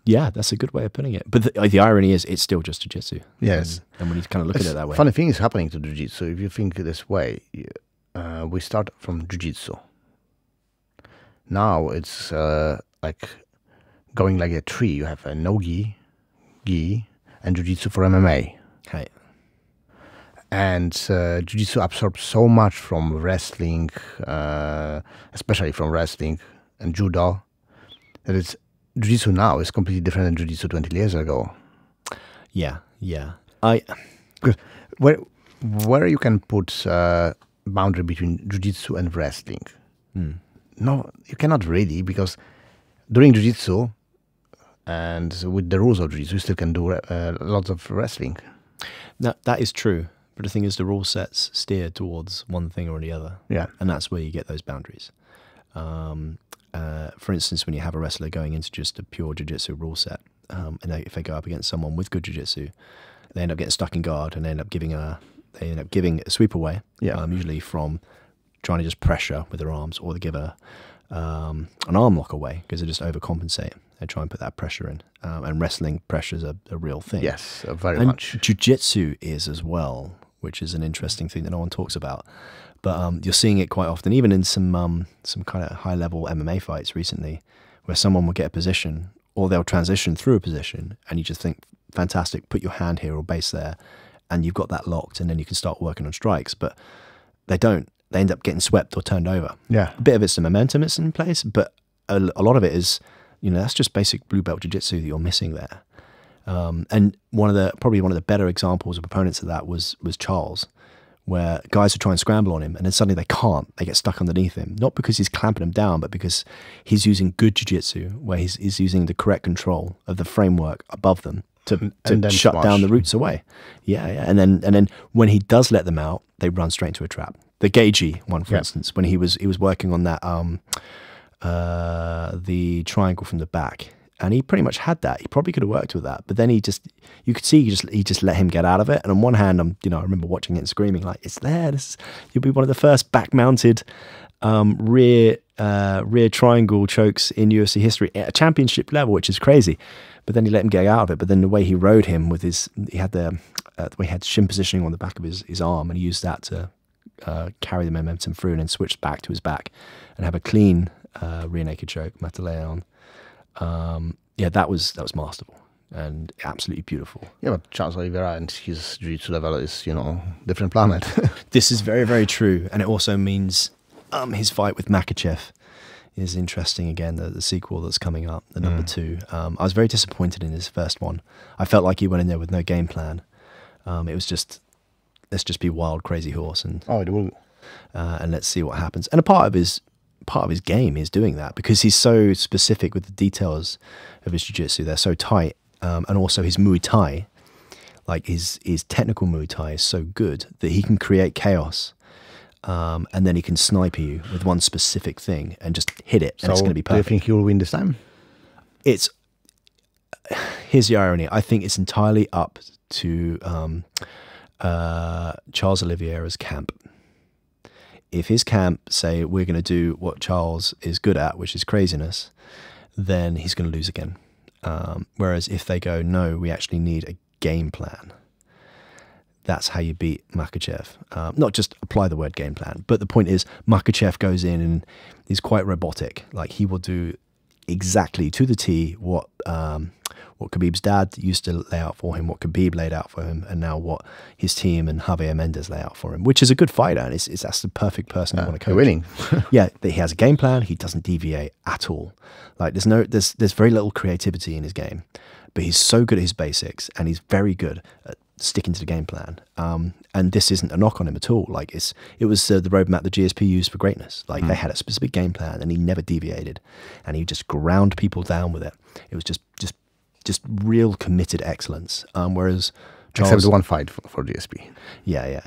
Yeah, that's a good way of putting it. But the irony is it's still just jiu-jitsu. Yes. And when you kind of look at it that way. Funny thing is happening to jiu-jitsu. If you think this way, we start from jiu-jitsu. Now it's like going like a tree. You have a no-gi, gi, and jiu-jitsu for MMA. Hey. And jiu-jitsu absorbs so much from wrestling, especially from wrestling and judo, that it's jiu-jitsu now is completely different than jiu-jitsu 20 years ago. Yeah. Where you can put boundary between jiu-jitsu and wrestling? No, you cannot really, because during jiu-jitsu and with the rules of jiu-jitsu, you still can do lots of wrestling. That is true. But the thing is, the rule sets steer towards one thing or the other. Yeah. And that's where you get those boundaries. For instance, when you have a wrestler going into just a pure jiu-jitsu rule set, and if they go up against someone with good jiu-jitsu, they end up getting stuck in guard and they end up giving a sweep away, usually from trying to just pressure with their arms, or they give an arm lock away because they just overcompensate. They try and put that pressure in. And wrestling pressure is a real thing. Yes, very much. Jiu-jitsu is as well, which is an interesting thing that no one talks about. But you're seeing it quite often, even in some kind of high-level MMA fights recently, where someone will get a position, or they'll transition through a position, and you just think, fantastic, put your hand here or base there, and you've got that locked, and then you can start working on strikes. But they don't. They end up getting swept or turned over. Yeah. A bit of it's the momentum that's in place, but a lot of it is, that's just basic blue belt jiu-jitsu that you're missing there. And probably one of the better examples of opponents of that was Charles, where guys would try and scramble on him, and then suddenly they can't. They get stuck underneath him, not because he's clamping them down, but because he's using good jiu-jitsu, where he's using the correct control of the framework above them to shut down the roots away. Yeah. And then when he does let them out, they run straight into a trap. The Gagey one, for instance, when he was working on that the triangle from the back, and he pretty much had that. He probably could have worked with that, but then you could see he just let him get out of it. And on one hand, I remember watching it and screaming like, "It's there! You'll be one of the first back-mounted rear triangle chokes in UFC history at a championship level," which is crazy. But then he let him get out of it. But then the way he rode him with he had the way he had shin positioning on the back of his arm, and he used that to carry the momentum through, and then switch back to his back and have a clean rear naked choke, Mataleon. That was masterful and absolutely beautiful. Yeah, but Charles Oliveira and his jiu-jitsu level is, different planet. This is very, very true, and it also means his fight with Makhachev is interesting again. The sequel that's coming up, the number 2. I was very disappointed in his first one. I felt like he went in there with no game plan. It was just, let's just be wild, crazy horse, and and let's see what happens. And a part of his game is doing that, because he's so specific with the details of his jiu-jitsu. They're so tight, and also his Muay Thai, like his technical Muay Thai is so good that he can create chaos, and then he can snipe you with one specific thing and just hit it, and it's going to be perfect. Do you think he will win this time? Here's the irony. I think it's entirely up to Charles Oliveira's camp. If his camp say, we're going to do what Charles is good at, which is craziness, then he's going to lose again. Whereas if they go, no, we actually need a game plan, that's how you beat Makhachev. Not just apply the word game plan, but the point is Makhachev goes in and is quite robotic. Like, he will do exactly to the T what Khabib's dad used to lay out for him, what Khabib laid out for him, and now what his team and Javier Mendez lay out for him, which is a good fighter, and that's the perfect person to want to coach. Winning. Yeah, he has a game plan. He doesn't deviate at all. Like, there's very little creativity in his game, but he's so good at his basics, and he's very good at sticking to the game plan. And this isn't a knock on him at all. Like, it was the roadmap the GSP used for greatness. Like, they had a specific game plan, and he never deviated, and he just ground people down with it. It was just real committed excellence. Whereas Charles, except the one fight for GSP. Yeah.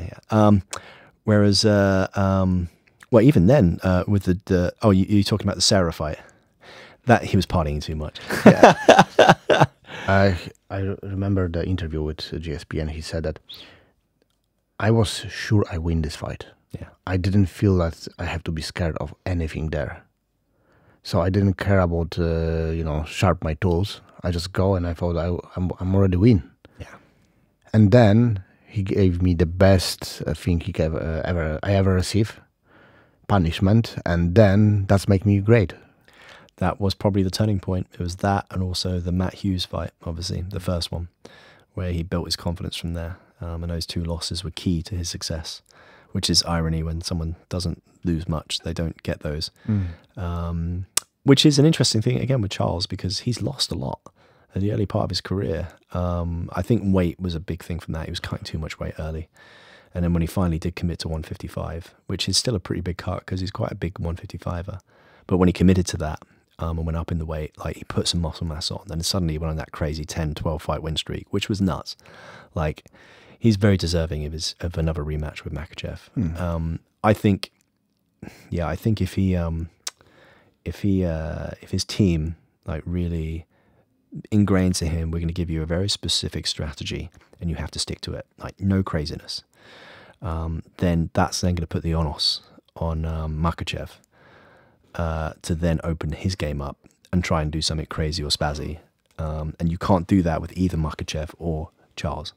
Whereas, well, even then, with you're talking about the Sarah fight, that he was partying too much. Yeah. I remember the interview with GSP, and he said that I was sure I win this fight. Yeah. I didn't feel that I have to be scared of anything there. So I didn't care about, sharp my tools. I just go, and I thought I'm already win. Yeah. And then he gave me the best thing I ever received, punishment, and then that's make me great. That was probably the turning point. It was that, and also the Matt Hughes fight, obviously, the first one, where he built his confidence from there. And those 2 losses were key to his success, which is irony when someone doesn't lose much. They don't get those. Which is an interesting thing, again, with Charles, because he's lost a lot at the early part of his career. I think weight was a big thing from that. He was cutting too much weight early. And then when he finally did commit to 155, which is still a pretty big cut because he's quite a big 155er. But when he committed to that and went up in the weight, like he put some muscle mass on, then suddenly he went on that crazy 10, 12 fight win streak, which was nuts. Like, he's very deserving of another rematch with Makhachev. I think if his team like really ingrained to him, we're going to give you a very specific strategy and you have to stick to it, like no craziness, then that's then going to put the onus on Makhachev to then open his game up and try and do something crazy or spazzy. And you can't do that with either Makhachev or Charles.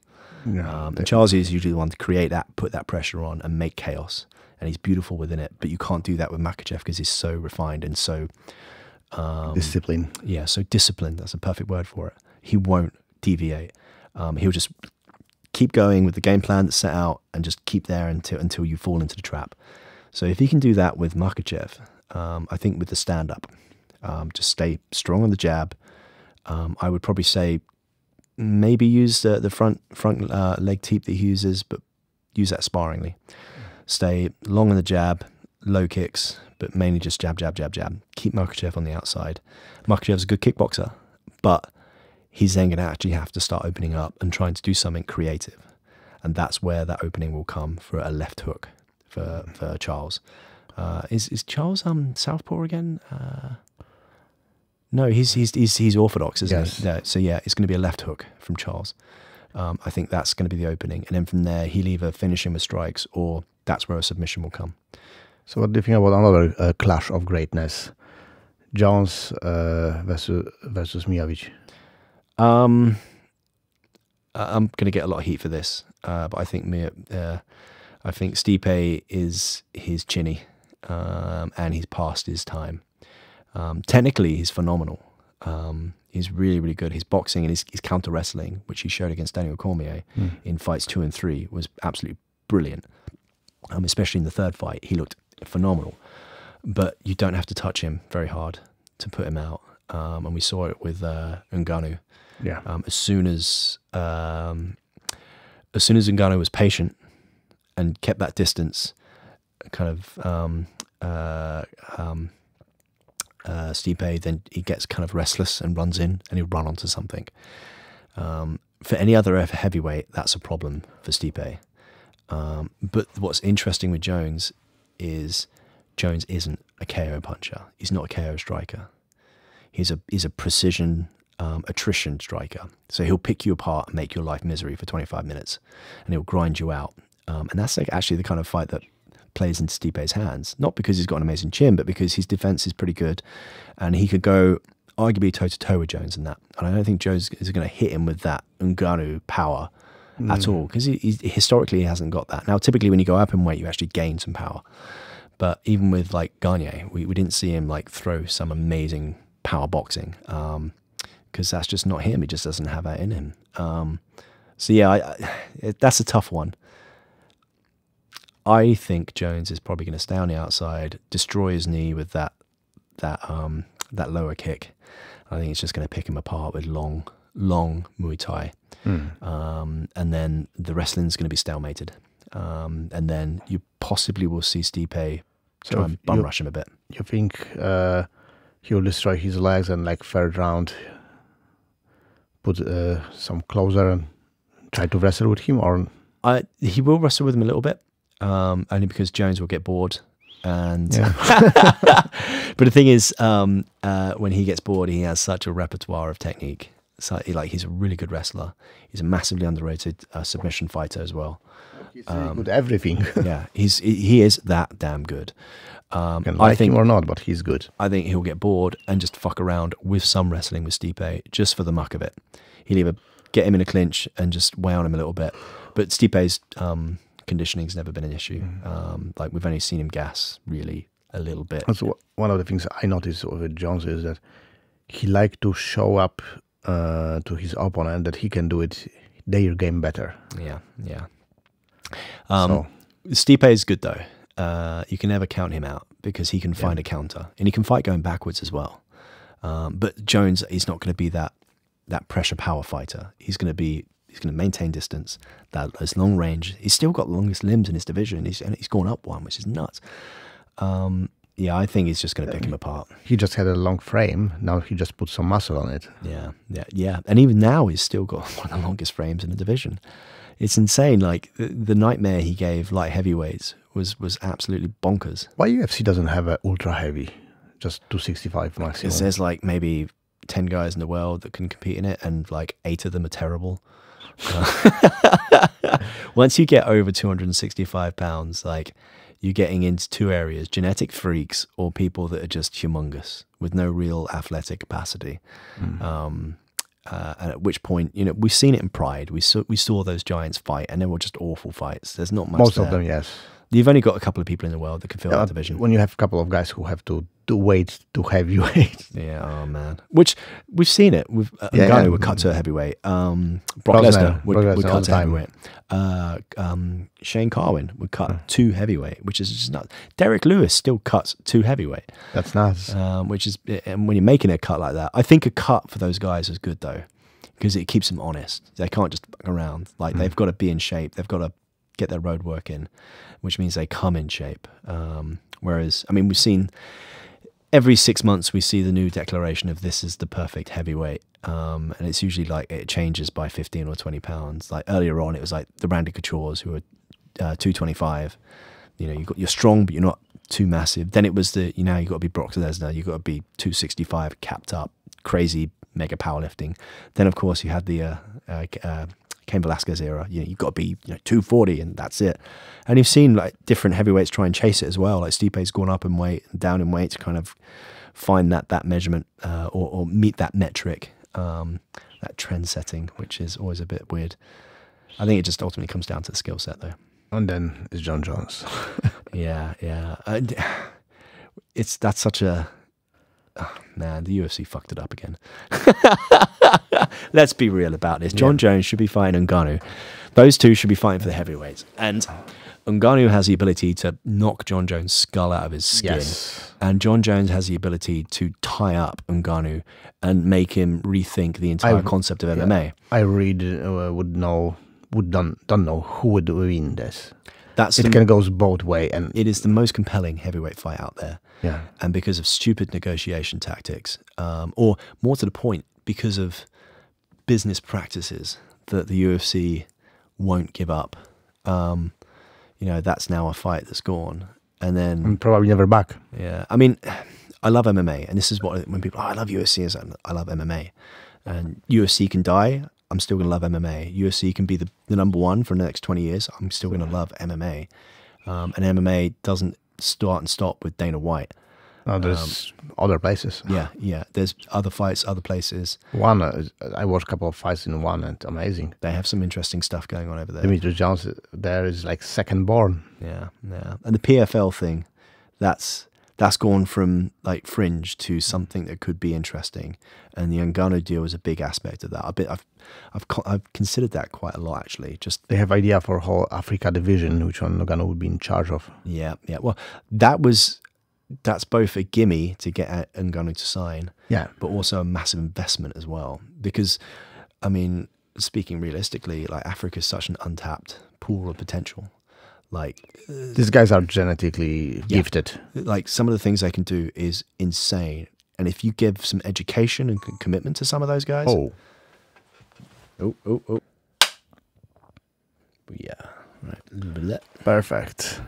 Yeah, and Charles is usually the one to create that, put that pressure on and make chaos. And he's beautiful within it, but you can't do that with Makhachev because he's so refined and so disciplined. Yeah, so disciplined. That's a perfect word for it. He won't deviate. He'll just keep going with the game plan that's set out and just keep there until you fall into the trap. So if he can do that with Makhachev, I think with the stand-up, just stay strong on the jab. I would probably say maybe use the front leg teep that he uses, but use that sparingly. Stay long on the jab, low kicks, but mainly just jab, jab, jab, jab. Keep Makhachev on the outside. Makhachev's a good kickboxer, but he's then going to actually have to start opening up and trying to do something creative. And that's where that opening will come for a left hook for Charles. Is Charles southpaw again? No, he's orthodox, isn't he? Yeah, so yeah, it's going to be a left hook from Charles. I think that's going to be the opening. And then from there, he'll either finish him with strikes or that's where a submission will come. So what do you think about another clash of greatness? Jones versus Mijovic. I'm going to get a lot of heat for this, but I think Stipe he's chinny, and he's past his time. Technically, he's phenomenal. He's really, really good. His boxing and his counter wrestling, which he showed against Daniel Cormier in fights 2 and 3, was absolutely brilliant. Especially in the third fight, he looked phenomenal. But you don't have to touch him very hard to put him out. And we saw it with Ngannou. Yeah. As soon as Ngannou was patient and kept that distance, kind of Stipe, then he gets kind of restless and runs in and he'll run onto something. For any other heavyweight, that's a problem for Stipe. But what's interesting with Jones is Jones isn't a KO puncher. He's not a KO striker. He's a precision attrition striker. So he'll pick you apart and make your life misery for 25 minutes, and he'll grind you out. And that's like actually the kind of fight that plays into Stipe's hands. Not because he's got an amazing chin, but because his defense is pretty good, and he could go arguably toe-to-toe with Jones in that. And I don't think Jones is going to hit him with that Ngannou power at all, because historically he hasn't got that. Now, typically when you go up in weight, you actually gain some power. But even with like Gagne, we didn't see him like throw some amazing power boxing, because that's just not him. He just doesn't have that in him. So yeah, that's a tough one. I think Jones is probably going to stay on the outside, destroy his knee with that lower kick. I think it's just going to pick him apart with long Muay Thai. And then the wrestling's going to be stalemated. And then you possibly will see Stipe try and bum rush him a bit. You think he will destroy his legs and like third round put some closer and try to wrestle with him? Or he will wrestle with him a little bit. only because Jones will get bored. And but the thing is, when he gets bored, he has such a repertoire of technique. So he's a really good wrestler. He's a massively underrated submission fighter as well. He's really good at everything. Yeah, he is that damn good. You can like him or not, but he's good. I think he'll get bored and just fuck around with some wrestling with Stipe just for the muck of it. He'll either get him in a clinch and just weigh on him a little bit. But Stipe's conditioning's never been an issue. Like we've only seen him gas really a little bit. That's one of the things I noticed with Jones is that he liked to show up to his opponent that he can do it their game better. Yeah. Stipe is good though. You can never count him out because he can find a counter and he can fight going backwards as well. But Jones, he's not going to be that pressure power fighter. He's going to maintain distance, those long range. He's still got the longest limbs in his division. He's gone up one, which is nuts. Yeah, I think he's just going to pick him apart. He just had a long frame. Now he just put some muscle on it. Yeah. And even now, he's still got one of the longest frames in the division. It's insane. Like the nightmare he gave light heavyweights was absolutely bonkers. Why UFC doesn't have an ultra heavy, just 265 maximum? Because there's like maybe 10 guys in the world that can compete in it, and like 8 of them are terrible. Once you get over 265 pounds, like you're getting into 2 areas: genetic freaks or people that are just humongous with no real athletic capacity. And at which point, we've seen it in Pride. We saw those giants fight, and they were just awful fights. There's not much. Most of them, yes. You've only got a couple of people in the world that can fill that division. When you have a couple of guys who have to do weight to heavyweight. Yeah, oh man. Which we've seen it with Ngannou would cut to a heavyweight. Brock Lesnar would cut to heavyweight. Shane Carwin would cut to heavyweight, which is just nuts. Derek Lewis still cuts to heavyweight. That's nuts. Which is, and when you're making a cut like that, I think a cut for those guys is good though, because it keeps them honest. They can't just fuck around. Like they've got to be in shape. They've got to get their road work in, which means they come in shape. Whereas, I mean, we've seen every 6 months we see the new declaration of this is the perfect heavyweight, and it's usually like it changes by 15 or 20 pounds. Like earlier on, it was like the Randy Couture's who were 225. You're strong, but you're not too massive. Then it was you've got to be Brock Lesnar. You've got to be 265, capped up, crazy mega powerlifting. Then of course you had the Cain Velasquez era. You've got to be 240 and that's it. And you've seen like different heavyweights try and chase it as well. Like Stipe's gone up in weight and down in weight to kind of find that measurement or meet that metric, that trend setting, which is always a bit weird. I think it just ultimately comes down to the skill set though. And then it's John Jones. Yeah. That's such a... Oh, man, the UFC fucked it up again. Let's be real about this. John Jones should be fighting Ngannou. Those two should be fighting for the heavyweights. And Ngannou has the ability to knock John Jones' skull out of his skin. Yes. And John Jones has the ability to tie up Ngannou and make him rethink the entire concept of MMA. I really don't know who would win this. It can go both ways, and it is the most compelling heavyweight fight out there. Yeah, and because of stupid negotiation tactics, or more to the point, because of business practices that the UFC won't give up. That's now a fight that's gone, and then probably never back. Yeah, I mean, I love MMA, and this is when people, I love UFC, I love MMA, and UFC can die. I'm still going to love MMA. UFC can be the number one for the next 20 years. I'm still going to love MMA. And MMA doesn't start and stop with Dana White. No, there's other places. Yeah. There's other fights, other places. I watched a couple of fights in one, and amazing. They have some interesting stuff going on over there. Dimitri Jones there is like second born. Yeah. And the PFL thing, that's gone from like fringe to something that could be interesting, and the Ngannou deal is a big aspect of that. I've considered that quite a lot actually. Just they have idea for whole Africa division, which one Ngannou would be in charge of. Yeah. Well, that's both a gimme to get Ngannou to sign, but also a massive investment as well. Because, I mean, speaking realistically, like Africa is such an untapped pool of potential. Like these guys are genetically gifted. Like some of the things they can do is insane, and if you give some education and commitment to some of those guys, yeah, Right, a little bit of that. Perfect.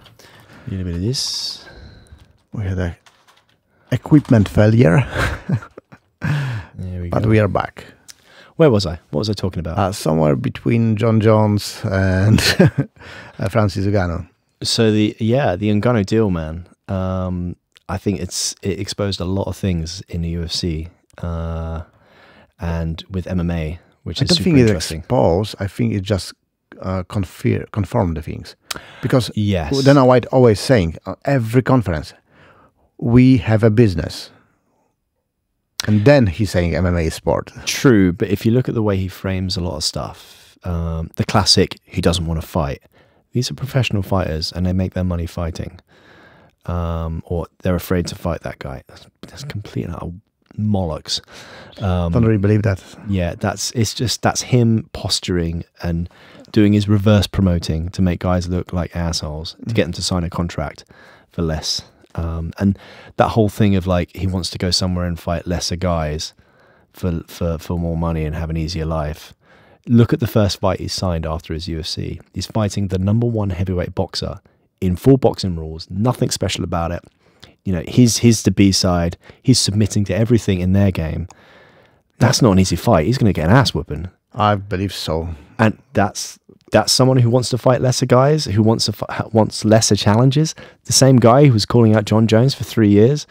A little bit of this. We had a equipment failure, There we but go. we are back. Where was I? What was I talking about? Somewhere between John Jones and Francis Ngannou. So the Ngannou deal, man. I think it exposed a lot of things in the UFC and with MMA, which is super interesting. I don't think it exposed. I think it just confirmed the things, because Yes. Dana White always saying every conference, we have a business, and then he's saying MMA is sport. True, but if you look at the way he frames a lot of stuff, the classic, he doesn't want to fight. These are professional fighters, and they make their money fighting, or they're afraid to fight that guy. That's complete and utter mollocks. Don't really believe that. Yeah, that's him posturing and doing his reverse promoting to make guys look like assholes, to get them to sign a contract for less. And that whole thing of like, he wants to go somewhere and fight lesser guys for more money and have an easier life. Look at the first fight he signed after his UFC. He's fighting the #1 heavyweight boxer in full boxing rules, nothing special about it. You know, he's the B-side. He's submitting to everything in their game. That's not an easy fight. He's going to get an ass whooping. I believe so. And that's someone who wants to fight lesser guys, who wants lesser challenges. The same guy who was calling out John Jones for 3 years,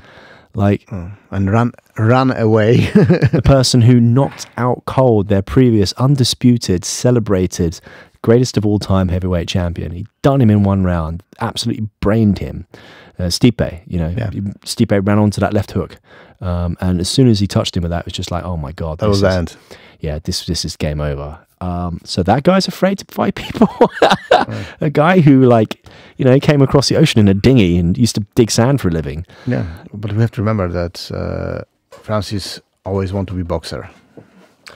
like, and run away. the person who knocked out cold their previous undisputed, celebrated, greatest of all time heavyweight champion. He done him in one round, absolutely brained him. Stipe, Stipe ran onto that left hook, and as soon as he touched him with that, it was just like, oh my god, That was the end. Yeah, this is game over. So that guy's afraid to fight people. A guy who, came across the ocean in a dinghy and used to dig sand for a living. Yeah, but we have to remember that Francis always wanted to be boxer.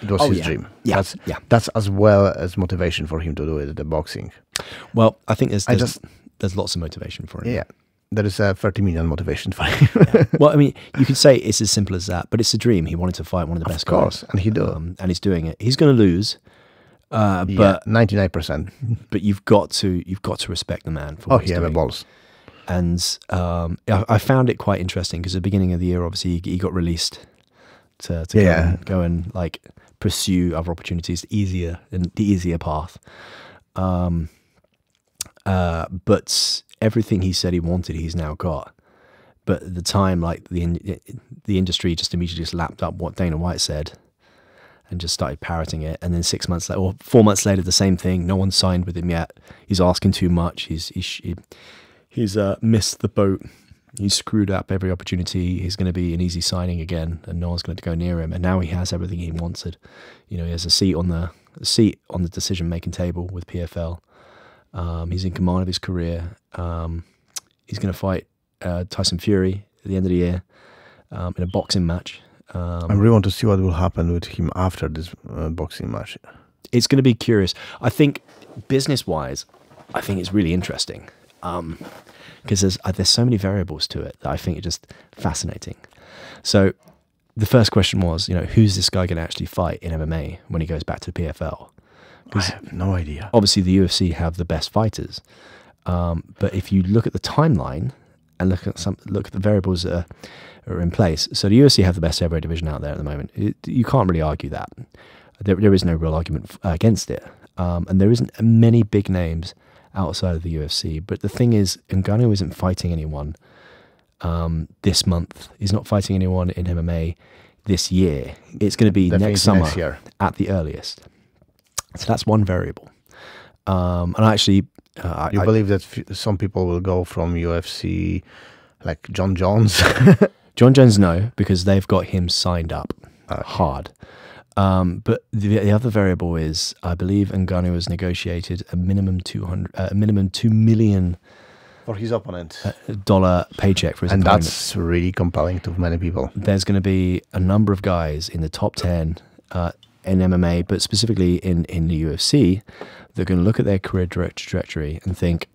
It was his dream. Yeah, That's as well as motivation for him to do it, the boxing. Well, I think there's lots of motivation for him. Yeah, there is a 30 million motivation for him. Yeah. Well, I mean, you could say it's as simple as that, but it's a dream. He wanted to fight one of the best guys. Of course, and he did. And he's doing it. He's going to lose. But 99%. But you've got to respect the man for what he's doing. Balls. And I found it quite interesting because at the beginning of the year, obviously, he got released to go and pursue other opportunities, the easier path. But everything he said he wanted, he's now got. But at the time, the industry just immediately just lapped up what Dana White said and just started parroting it. And then 6 months later, or 4 months later, the same thing. No one's signed with him yet. He's asking too much. He's missed the boat. He's screwed up every opportunity. He's going to be an easy signing again, and no one's going to go near him. And now he has everything he wanted. He has a seat on the decision-making table with PFL. He's in command of his career. He's going to fight Tyson Fury at the end of the year in a boxing match. I really want to see what will happen with him after this boxing match. It's going to be curious. I think business-wise, I think it's really interesting because there's so many variables to it that I think are just fascinating. So the first question was, who's this guy going to actually fight in MMA when he goes back to the PFL? I have no idea. Obviously, the UFC have the best fighters, but if you look at the timeline and look at the variables that are in place, so the UFC have the best heavyweight division out there at the moment. You can't really argue that. There is no real argument against it, and there isn't many big names outside of the UFC. But the thing is, Ngannou isn't fighting anyone this month. He's not fighting anyone in MMA this year. It's going to be next summer at the earliest. So that's one variable. And actually, you believe that some people will go from UFC, like John Jones? John Jones, no, because they've got him signed up hard. But the other variable is, I believe Ngannou has negotiated a minimum $2 million for his opponent dollar paycheck for his opponent. And that's really compelling to many people. There's going to be a number of guys in the top 10 in MMA, but specifically in the UFC, they're going to look at their career trajectory and think,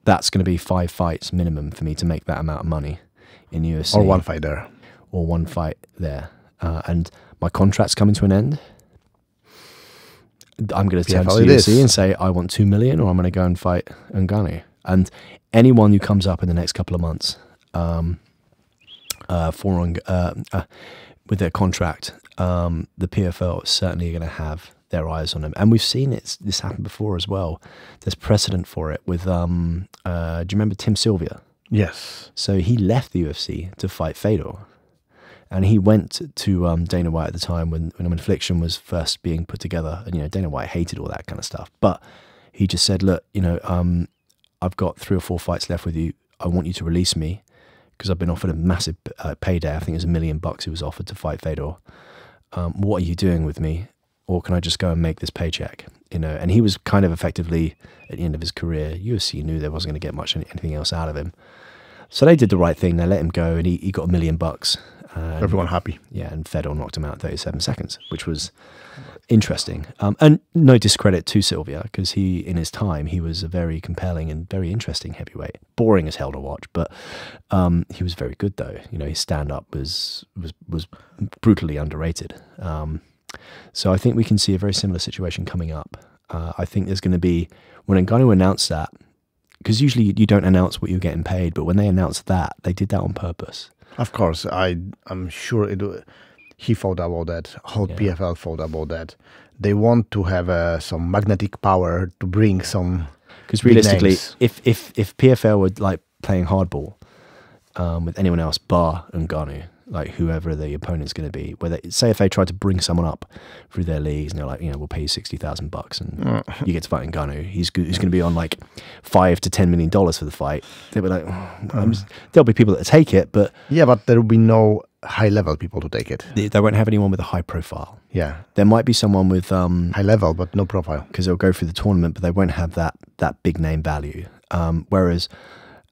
that's going to be 5 fights minimum for me to make that amount of money in the UFC. Or one fight there. Or one fight there. And my contract's coming to an end. I'm going to turn to PFL the it UFC is. and say, I want 2 million, or I'm going to go and fight Ngannou. And anyone who comes up in the next couple of months with their contract, the PFL is certainly going to have their eyes on him. And we've seen this happen before as well. There's precedent for it with, do you remember Tim Sylvia? Yes. So he left the UFC to fight Fedor. And he went to Dana White at the time when Affliction was first being put together. And, you know, Dana White hated all that kind of stuff. But he just said, look, you know, I've got 3 or 4 fights left with you. I want you to release me because I've been offered a massive payday. I think it was $1 million he was offered to fight Fedor. What are you doing with me? Or can I just go and make this paycheck? You know, and he was kind of effectively at the end of his career. UFC knew there wasn't going to get much anything else out of him. So they did the right thing. They let him go and he got $1 million. Everyone happy. Yeah, and Fedor knocked him out in 37 seconds, which was interesting. And no discredit to Sylvia, because he, in his time, he was a very compelling and very interesting heavyweight. Boring as hell to watch, but he was very good though. You know, his stand-up was brutally underrated. So I think we can see a very similar situation coming up. I think there's going to be, when Ngannou announced that, because usually you don't announce what you're getting paid, but when they announced that, they did that on purpose. Of course, I'm sure he thought about that. Whole PFL thought about that. They want to have some magnetic power to bring some. Because realistically, if PFL were like playing hardball with anyone else bar Ngannou, like whoever the opponent's going to be, whether say if they tried to bring someone up through their leagues and they're like, you know, we'll pay you $60,000 and you get to fight Ngannou, he's going to be on like $5 to $10 million for the fight. They'll be like, there'll be people that take it, but yeah, but there will be no high level people to take it. They won't have anyone with a high profile. Yeah, there might be someone with high level but no profile, because they'll go through the tournament, but they won't have that big name value. Whereas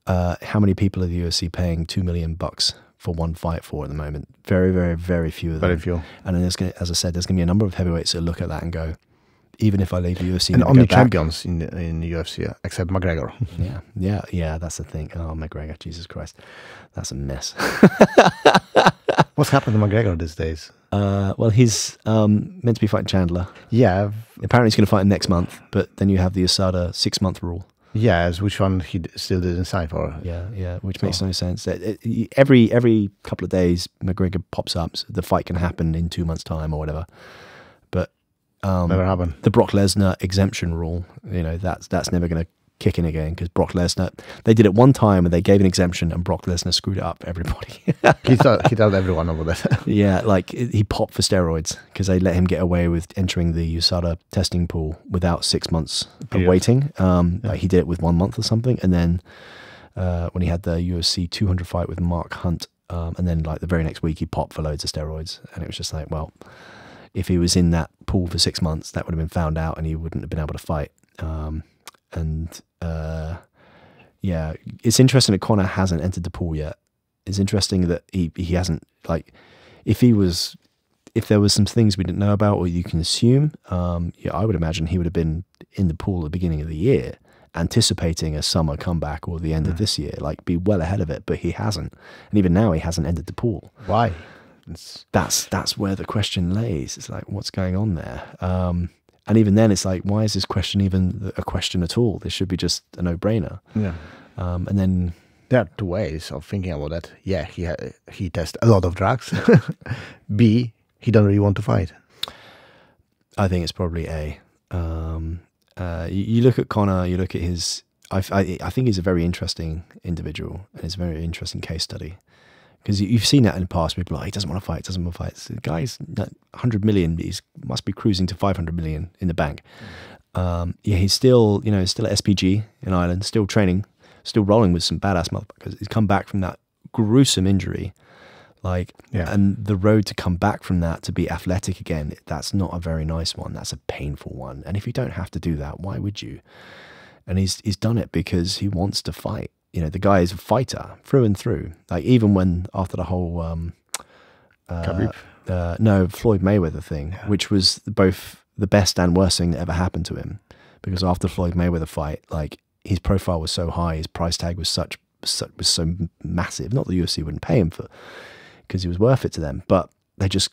how many people are the UFC paying $2 million for one fight for at the moment? Very, very, very few of them. Very few. And then there's going to, as I said, there's going to be a number of heavyweights that look at that and go, even if I leave the UFC, and only champions in the UFC except McGregor. yeah, that's the thing. Oh, McGregor, Jesus Christ, that's a mess. What's happened to McGregor these days? Well, he's meant to be fighting Chandler. Yeah. Apparently he's going to fight him next month, but then you have the USADA 6-month rule. Yes, which one he still didn't sign for. Yeah, which makes no sense. Every couple of days, McGregor pops up. So the fight can happen in 2 months' time or whatever. But never happened. The Brock Lesnar exemption rule, you know, that's never going to kick in again, because Brock Lesnar, they did it one time and they gave an exemption and Brock Lesnar screwed it up everybody. he told everyone over that. Yeah, like he popped for steroids because they let him get away with entering the USADA testing pool without 6 months of waiting. Like he did it with 1 month or something, and then when he had the UFC 200 fight with Mark Hunt, and then like the very next week he popped for loads of steroids, and it was just like, well, if he was in that pool for 6 months, that would have been found out and he wouldn't have been able to fight. Yeah, it's interesting that Conor hasn't entered the pool yet. It's interesting that he hasn't, like, if there was some things we didn't know about or you can assume, yeah, I would imagine he would have been in the pool at the beginning of the year, anticipating a summer comeback or the end of this year, like be well ahead of it, but he hasn't. And even now he hasn't entered the pool. Why? That's where the question lays. It's like, what's going on there? And even then, it's like, why is this question even a question at all? This should be just a no-brainer. Yeah. And then there are two ways of thinking about that. Yeah, he tests a lot of drugs. B, he don't really want to fight. I think it's probably A. You look at Conor, you look at his. I think he's a very interesting individual, and it's a very interesting case study. Because you've seen that in the past, people are like, he doesn't want to fight, doesn't want to fight. So the guy's 100 million, he must be cruising to 500 million in the bank. Yeah, he's still, still at SPG in Ireland, still training, still rolling with some badass motherfuckers. He's come back from that gruesome injury. And the road to come back from that, to be athletic again, that's not a very nice one. That's a painful one. And if you don't have to do that, why would you? And he's done it because he wants to fight. The guy is a fighter through and through. Like, even when after the whole Floyd Mayweather thing, which was both the best and worst thing that ever happened to him, because after Floyd Mayweather fight, like, his profile was so high, his price tag was so massive. Not the UFC wouldn't pay him for, because he was worth it to them, but they just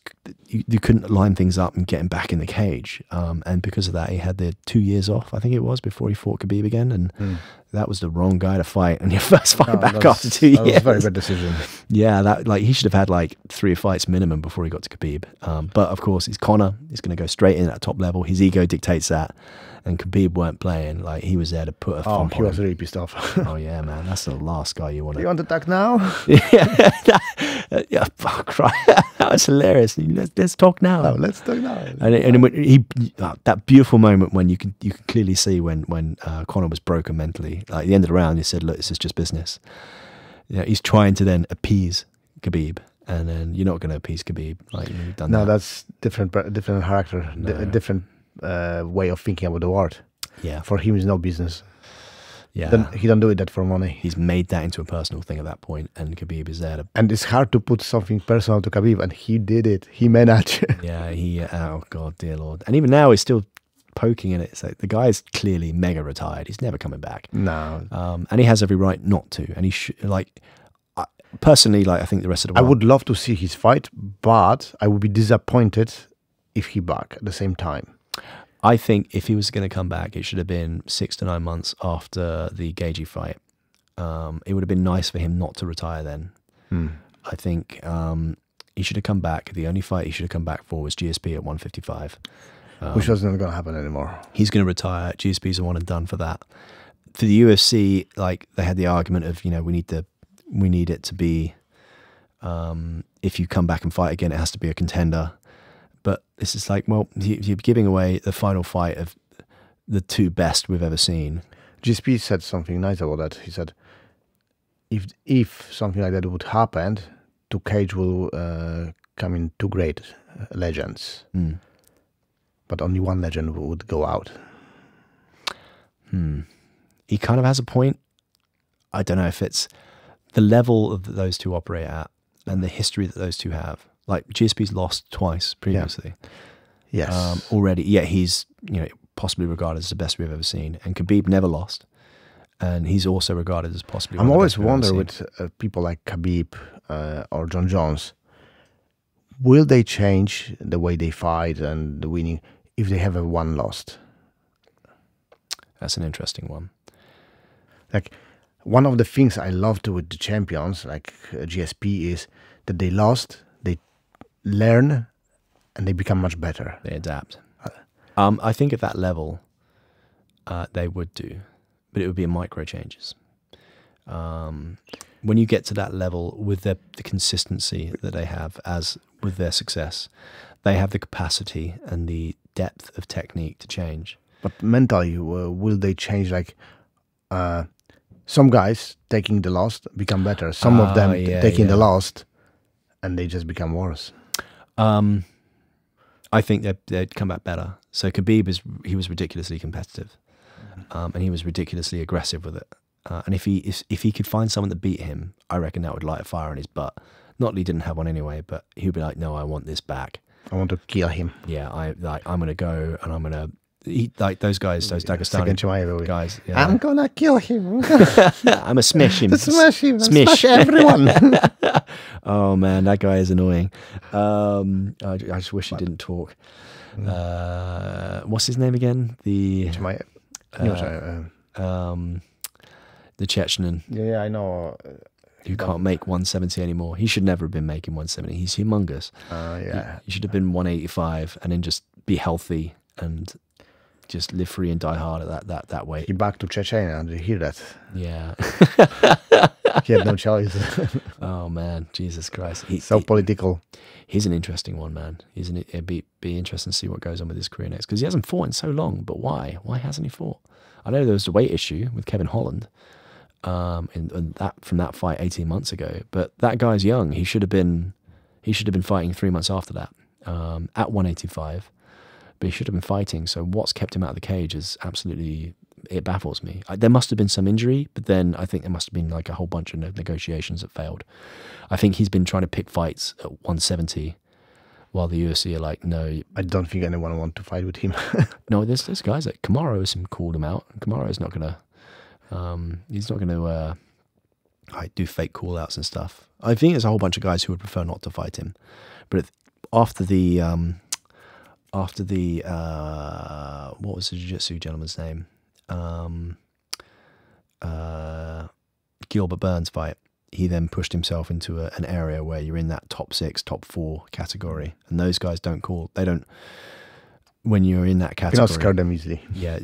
you couldn't line things up and get him back in the cage, and because of that, he had the 2 years off, I think it was, before he fought Khabib again, and that was the wrong guy to fight. And your first fight back after 2 years. That was a very bad decision. Yeah, that he should have had like 3 fights minimum before he got to Khabib. But of course, he's Conor. He's going to go straight in at top level. His ego dictates that. And Khabib weren't playing. Like, he was there to put a thump on him. He was really pissed off. Oh yeah, man, that's the last guy you want to. You want to talk now? Yeah, fuck, cry. That was hilarious. Let's talk now. No, let's talk now. And when he that beautiful moment when you can clearly see when Conor was broken mentally. Like, at the end of the round, he said, "Look, this is just business." He's trying to then appease Khabib, and then you're not going to appease Khabib. Like, you've done that. No, that's different character, different way of thinking about the world. Yeah, for him, it's no business. Yeah, then he don't do it that for money. He's made that into a personal thing at that point, and Khabib is there to. And it's hard to put something personal to Khabib, and he did it. He managed. Yeah, oh God, dear Lord. And even now, he's still poking in it. It's like, the guy's clearly mega retired. He's never coming back. No. And he has every right not to. And he should, personally, I think the rest of the world. I would love to see his fight, but I would be disappointed if he back at the same time. I think if he was going to come back, it should have been 6 to 9 months after the Gaethje fight. It would have been nice for him not to retire then. I think he should have come back. The only fight he should have come back for was GSP at 155. Which wasn't going to happen anymore. He's going to retire. GSP's a one and done for that. For the UFC, they had the argument of, we need it to be, if you come back and fight again, it has to be a contender. But this is like, well, you're giving away the final fight of the 2 best we've ever seen. GSP said something nice about that. He said, if something like that would happen, to cage will come in 2 great legends. But only 1 legend would go out. He kind of has a point. I don't know if it's the level that those 2 operate at and the history that those 2 have. Like, GSP's lost twice previously. Yeah. Yes. Already. Yet he's, possibly regarded as the best we've ever seen. And Khabib never lost. And he's also regarded as possibly I'm always wonder with people like Khabib or John Jones, will they change the way they fight and the winning if they have a 1 lost? That's an interesting one. Like, one of the things I loved with the champions, like GSP, is that they lost, they learn, and they become much better. They adapt. I think at that level, they would do, but it would be in micro changes. When you get to that level with the consistency that they have, as with their success, they have the capacity and the depth of technique to change. But mentally, will they change? Like, some guys taking the loss become better. Some of them taking the loss, and they just become worse. I think they'd come back better. So Khabib he was ridiculously competitive, and he was ridiculously aggressive with it. And if he could find someone that beat him, I reckon that would light a fire in his butt. Not that he didn't have one anyway, but he would be like, "No, I want this back. I want to kill him." Yeah, I'm gonna go and I'm gonna eat like those guys, those Dagestani guys. Yeah. I'm gonna kill him. I'm a smash him. Smash him. Smash everyone. Oh man, that guy is annoying. I just wish he didn't talk. What's his name again? The Chechen. Yeah, I know. Who can't make 170 anymore. He should never have been making 170. He's humongous. Yeah. He should have been 185 and then just be healthy and just live free and die hard at that weight. He back to Chechnya. Did you hear that? Yeah. He had no choice. Oh man, Jesus Christ. So political. He's an interesting one, man. It'd be interesting to see what goes on with his career next, because he hasn't fought in so long. But why? Why hasn't he fought? I know there was a weight issue with Kevin Holland, and that from that fight 18 months ago. But that guy's young. He should have been fighting 3 months after that, at 185. But he should have been fighting. So what's kept him out of the cage is absolutely, it baffles me. There must have been some injury, but then I think there must have been like a whole bunch of negotiations that failed. I think he's been trying to pick fights at 170, while the UFC are like, no. I don't think anyone want to fight with him. No, there's guys like Kamaru has called him out. Kamaru's not gonna, he's not gonna do fake call outs and stuff. I think there's a whole bunch of guys who would prefer not to fight him, but after the what was the jiu-jitsu gentleman's name? Gilbert Burns fight. He then pushed himself into an area where you're in that top 6, top 4 category, and those guys when you're in that category, you cannot scare them easily. Yeah,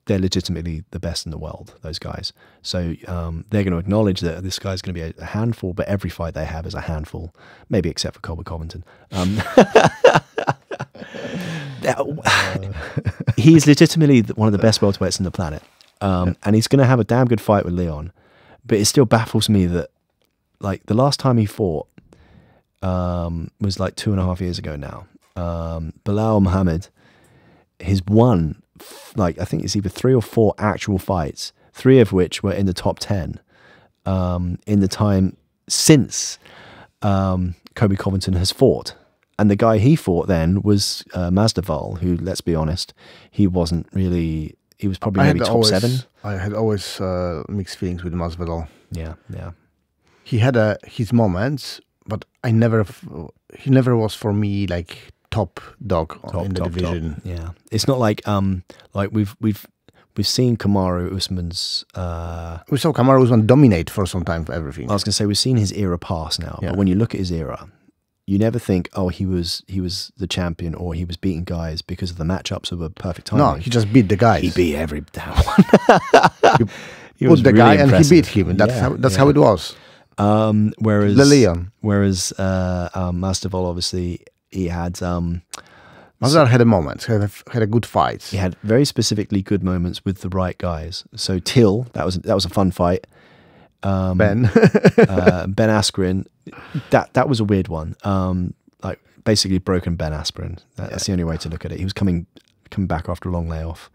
they're legitimately the best in the world, those guys. So they're going to acknowledge that this guy's going to be a handful, but every fight they have is a handful, maybe except for Colbert Covington. He's legitimately one of the best welterweights on the planet, and he's going to have a damn good fight with Leon. But it still baffles me that, like, the last time he fought was like 2.5 years ago now. Bilal Muhammad has won, like, I think it's either 3 or 4 actual fights, 3 of which were in the top 10 in the time since Kobe Covington has fought. And the guy he fought then was Masvidal, who, let's be honest, he wasn't really... He was probably maybe top 7. I had always mixed feelings with Masvidal. Yeah. He had his moments, but he never was for me like top dog in the division. Top. Yeah, it's not like we've seen Kamaru Usman's. We saw Kamaru Usman dominate for some time for everything. I was going to say we've seen his era pass now, but when you look at his era, you never think, oh, he was the champion or he was beating guys because of the matchups of a perfect timing. No, he just beat the guys. He beat every damn one. He put the guy and he beat him. That's how it was. Whereas Leon. Masvidal, obviously, he had Masvidal had a moment, had a good fight. He had very specifically good moments with the right guys. So Till, that was a fun fight. Ben Askren, that was a weird one. Like basically broken Ben Askren. That's the only way to look at it. He was coming back after a long layoff.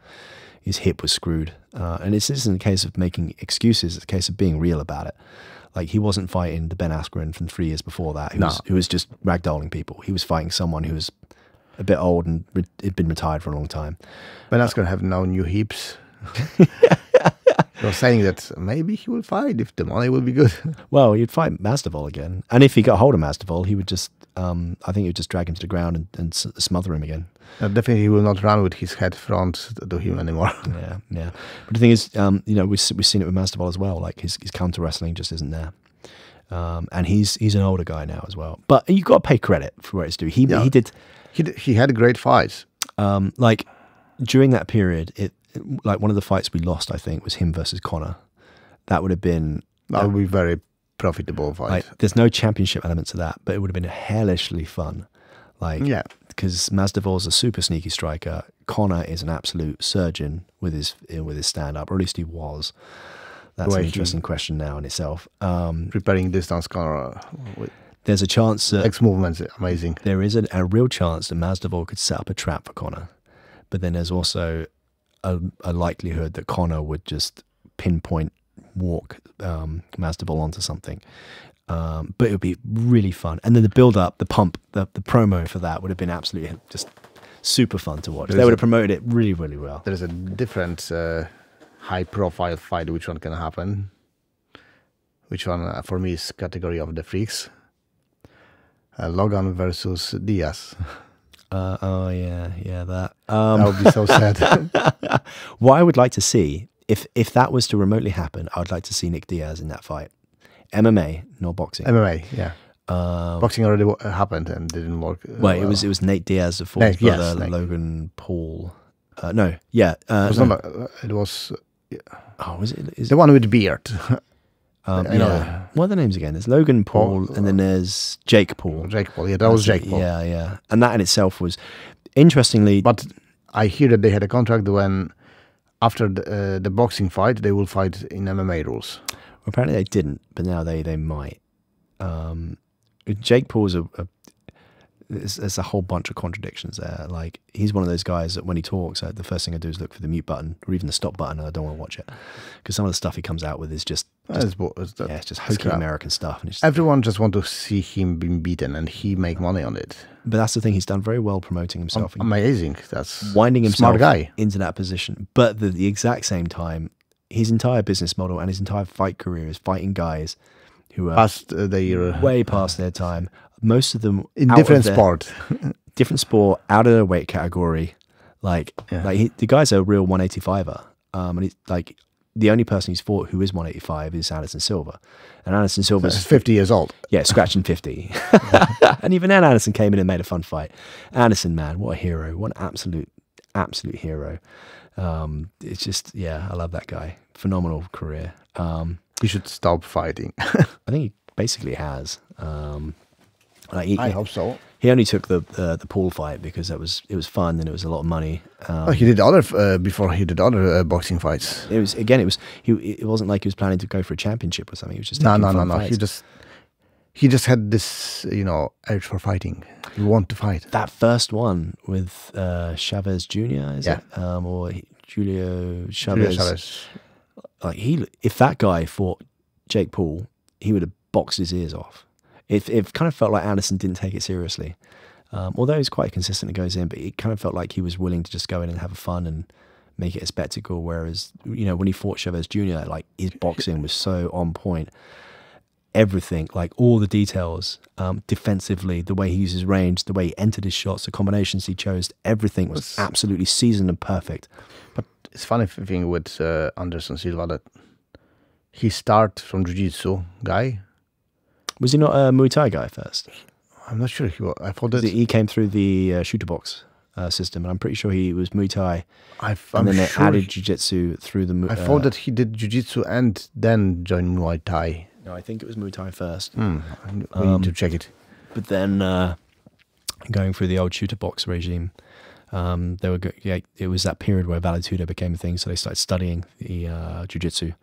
His hip was screwed, and this isn't a case of making excuses. It's a case of being real about it. Like, he wasn't fighting the Ben Askren from 3 years before that, who was just ragdolling people. He was fighting someone who was a bit old and had been retired for a long time. Ben Askren have no new hips. You're saying that maybe he will fight if the money will be good. Well, he'd fight Masvidal again, and if he got hold of Masvidal, he would just, I think he would just drag him to the ground and smother him again. Definitely, he will not run with his head front to him anymore. Yeah. But the thing is, we've seen it with Masvidal as well. Like his counter wrestling just isn't there, and he's an older guy now as well. But you got to pay credit for where it's due. He had great fights. Like during that period, like one of the fights we lost, I think, was him versus Conor. That would be very profitable fight. Like, there's no championship element to that, but it would have been hellishly fun. Like, because Masvidal's a super sneaky striker. Conor is an absolute surgeon with his stand up, or at least he was. That's an interesting question now in itself. Preparing distance Conor. There's a chance that X movements amazing. There is a real chance that Masvidal could set up a trap for Conor, but then there's also a likelihood that Conor would just pinpoint walk Masvidal onto something. But it would be really fun. And then the build-up, the pump, the promo for that would have been absolutely just super fun to watch. They would have promoted it really, really well. There's a different high-profile fight which one can happen. Which one, for me, is category of the freaks. Logan versus Diaz. That. That would be so sad. What I would like to see, if that was to remotely happen, I would like to see Nick Diaz in that fight. MMA, not boxing. MMA, yeah. Boxing already happened and didn't work. Well, it was Nate Diaz that fought his brother Logan Paul. It was. Oh, was it? The one with the beard. What are the names again? There's Logan Paul, and then there's Jake Paul. Jake Paul, that was Jake Paul. Yeah. And that in itself was, interestingly... But I hear that they had a contract when, after the boxing fight, they will fight in MMA rules. Well, apparently they didn't, but now they might. Jake Paul's there's a whole bunch of contradictions there. Like, he's one of those guys that when he talks, the first thing I do is look for the mute button or even the stop button, and I don't want to watch it because some of the stuff he comes out with is just it's just hokey American stuff. And everyone just want to see him being beaten, and he make money on it. But that's the thing; he's done very well promoting himself. Amazing. That's winding himself smart guy into that position. But at the exact same time, his entire business model and his entire fight career is fighting guys who are past way past their time. most of them in different sport. Different sport, out of their weight category. Like the guy's a real 185er. And he's like the only person he's fought who is 185 is Anderson Silva. And Anderson Silva's 50 years old. Yeah, scratching 50. And even then Anderson came in and made a fun fight. Anderson, man, what a hero. What an absolute hero. It's just, yeah, I love that guy. Phenomenal career. He should stop fighting. I think he basically has. I hope so. He only took the pool fight because it was fun and it was a lot of money. He did other before he did other boxing fights. It wasn't like he was planning to go for a championship or something. He was just no. fights. He just had this urge for fighting. He wanted to fight. That first one with Chavez Jr. Is it or Julio Chavez? Like if that guy fought Jake Paul, he would have boxed his ears off. It kind of felt like Anderson didn't take it seriously. Although he's quite consistent and goes in, but it kind of felt like he was willing to just go in and have fun and make it a spectacle. Whereas, when he fought Chavez Jr., like his boxing was so on point. Everything, like all the details, defensively, the way he used his range, the way he entered his shots, the combinations he chose, everything was absolutely seasoned and perfect. But it's funny thing with Anderson Silva that he started from jiu-jitsu guy. Was he not a Muay Thai guy first? I'm not sure. I thought that he came through the shooter box system, and I'm pretty sure he was Muay Thai. And then they added jiu-jitsu through the. I thought that he did jiu-jitsu and then joined Muay Thai. No, I think it was Muay Thai first. We need to check it. But then going through the old shooter box regime, it was that period where Vale Tudo became a thing, so they started studying the jiu-jitsu,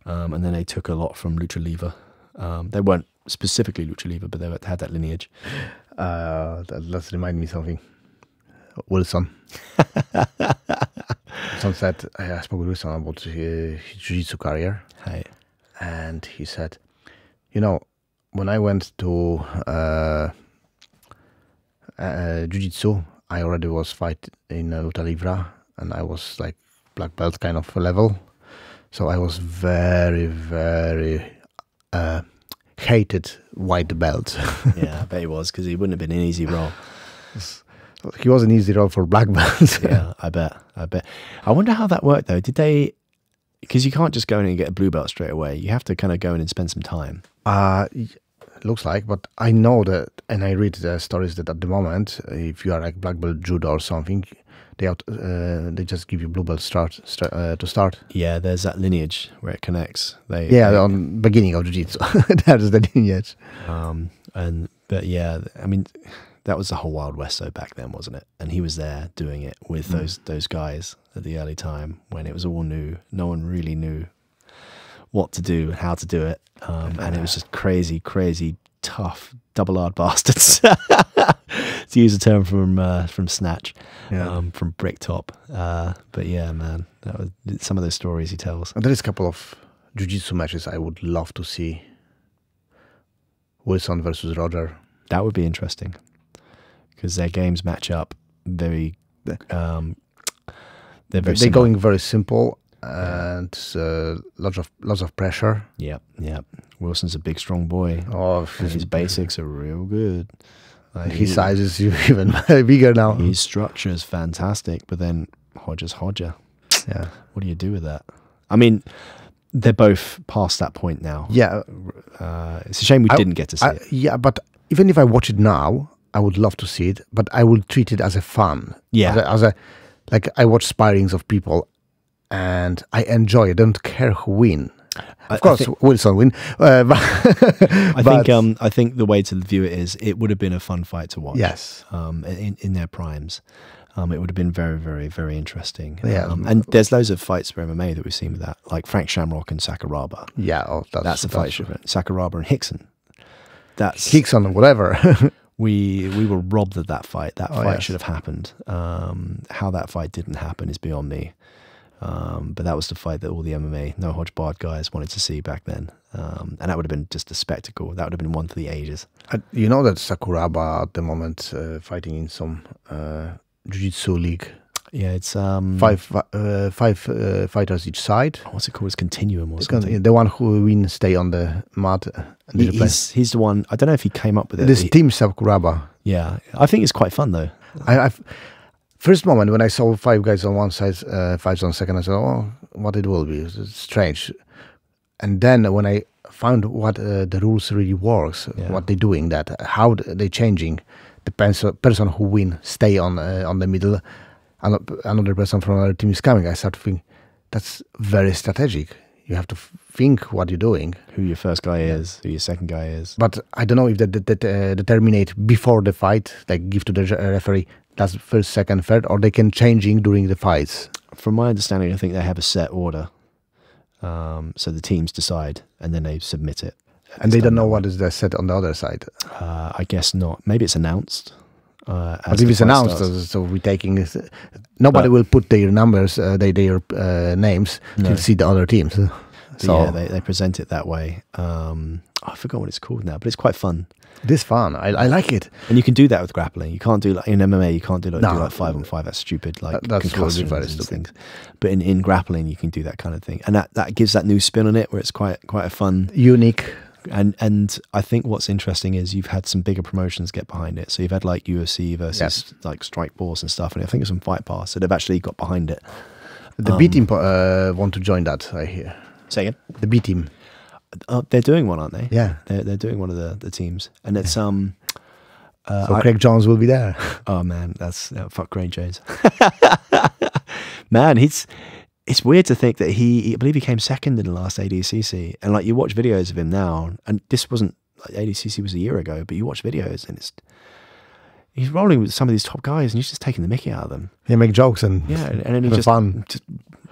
and then they took a lot from lucha livre. They weren't specifically lucha livre, but they had that lineage. That remind me something. Wilson. Wilson said, I spoke with Wilson about his jiu-jitsu career. Hey. And he said, when I went to jiu-jitsu, I already was fighting in lucha livre, and I was like black belt kind of level. So I was very, very hated white belt. Yeah, I bet he was, because he wouldn't have been an easy role. He was an easy role for black belts. Yeah, I bet. I wonder how that worked, though. Did they... Because you can't just go in and get a blue belt straight away. You have to kind of go in and spend some time. Looks like, but I know that, and I read the stories that at the moment, if you are like black belt judo or something, they just give you blue belt to start. Yeah, there's that lineage where it connects. On beginning of jiu-jitsu, that is the lineage. But yeah, I mean, that was the whole Wild West though back then, wasn't it? And he was there doing it with those guys at the early time when it was all new. No one really knew what to do, how to do it, and it was just crazy, tough, double-hard bastards. To use a term from Snatch, from Bricktop. But yeah, man, that was some of those stories he tells. And there is a couple of jiu-jitsu matches I would love to see. Wilson versus Roger. That would be interesting because their games match up very. They're going very simple and lots of pressure. Yeah. Wilson's a big, strong boy. Oh, his basics are real good. Like his size is even bigger now. His structure is fantastic, but then Hodger's Hodger. Yeah. What do you do with that? I mean, they're both past that point now. Yeah. It's a shame we didn't get to see it. Yeah, but even if I watch it now, I would love to see it, but I will treat it as a fun. Yeah. Like I watch sparrings of people and I enjoy it. I don't care who win. Of course, Wilson win. I think the way to view it is it would have been a fun fight to watch. Yes. In their primes. It would have been very, very, very interesting. Yeah. And there's loads of fights for MMA that we've seen with that, like Frank Shamrock and Sakuraba. Yeah, that's a fight. Sakuraba and Hickson. That's Hickson, whatever. we were robbed of that fight. That fight should have happened. How that fight didn't happen is beyond me. But that was the fight that all the MMA no Hodge barred guys wanted to see back then. And that would have been just a spectacle. That would have been one for the ages. You know that Sakuraba at the moment fighting in some jiu-jitsu league. Yeah, it's five fighters each side. What's it called? It's Continuum or something. The one who wins stay on the mat. He's the one. I don't know if he came up with it. This Team Sakuraba. Yeah, I think it's quite fun though. I've first moment when I saw 5 guys on one side, 5 on second, I said, "Oh, what it will be? It's strange." And then when I found what the rules really works, what they're doing, that how they changing, the person who win stay on the middle, and another person from another team is coming. I start to think that's very strategic. You have to think what you're doing, who your first guy is, who your second guy is. But I don't know if that determine before the fight, like give to the referee that's first, second, third, or they can changing during the fights. From my understanding, I think they have a set order. So the teams decide, and then they submit it. And they don't know what is the set on the other side. I guess not. Maybe it's announced. But if it's announced, so we're taking. Nobody will put their numbers, their names to see the other teams. So yeah, they present it that way. I forgot what it's called now, but it's quite fun. It is fun. I like it. And you can do that with grappling. You can't do like in MMA. You can't do like 5-on-5. That's stupid. Like that's concussions very and stupid. Things. But in grappling, you can do that kind of thing, and that gives that new spin on it, where it's quite a fun, unique. And I think what's interesting is you've had some bigger promotions get behind it. So you've had like UFC versus like Strike Force and stuff, and I think it's on Fight Pass. So they've actually got behind it. The B team want to join that. I hear. Say again. The B team. They're doing one, aren't they? Yeah, they're doing one of the teams, and it's so Craig Jones will be there. Oh man, that's fuck Craig Jones. Man, it's weird to think that I believe he came second in the last ADCC, and like you watch videos of him now, and this wasn't like ADCC was a year ago, but you watch videos and he's rolling with some of these top guys, and he's just taking the mickey out of them. He make jokes and and then he just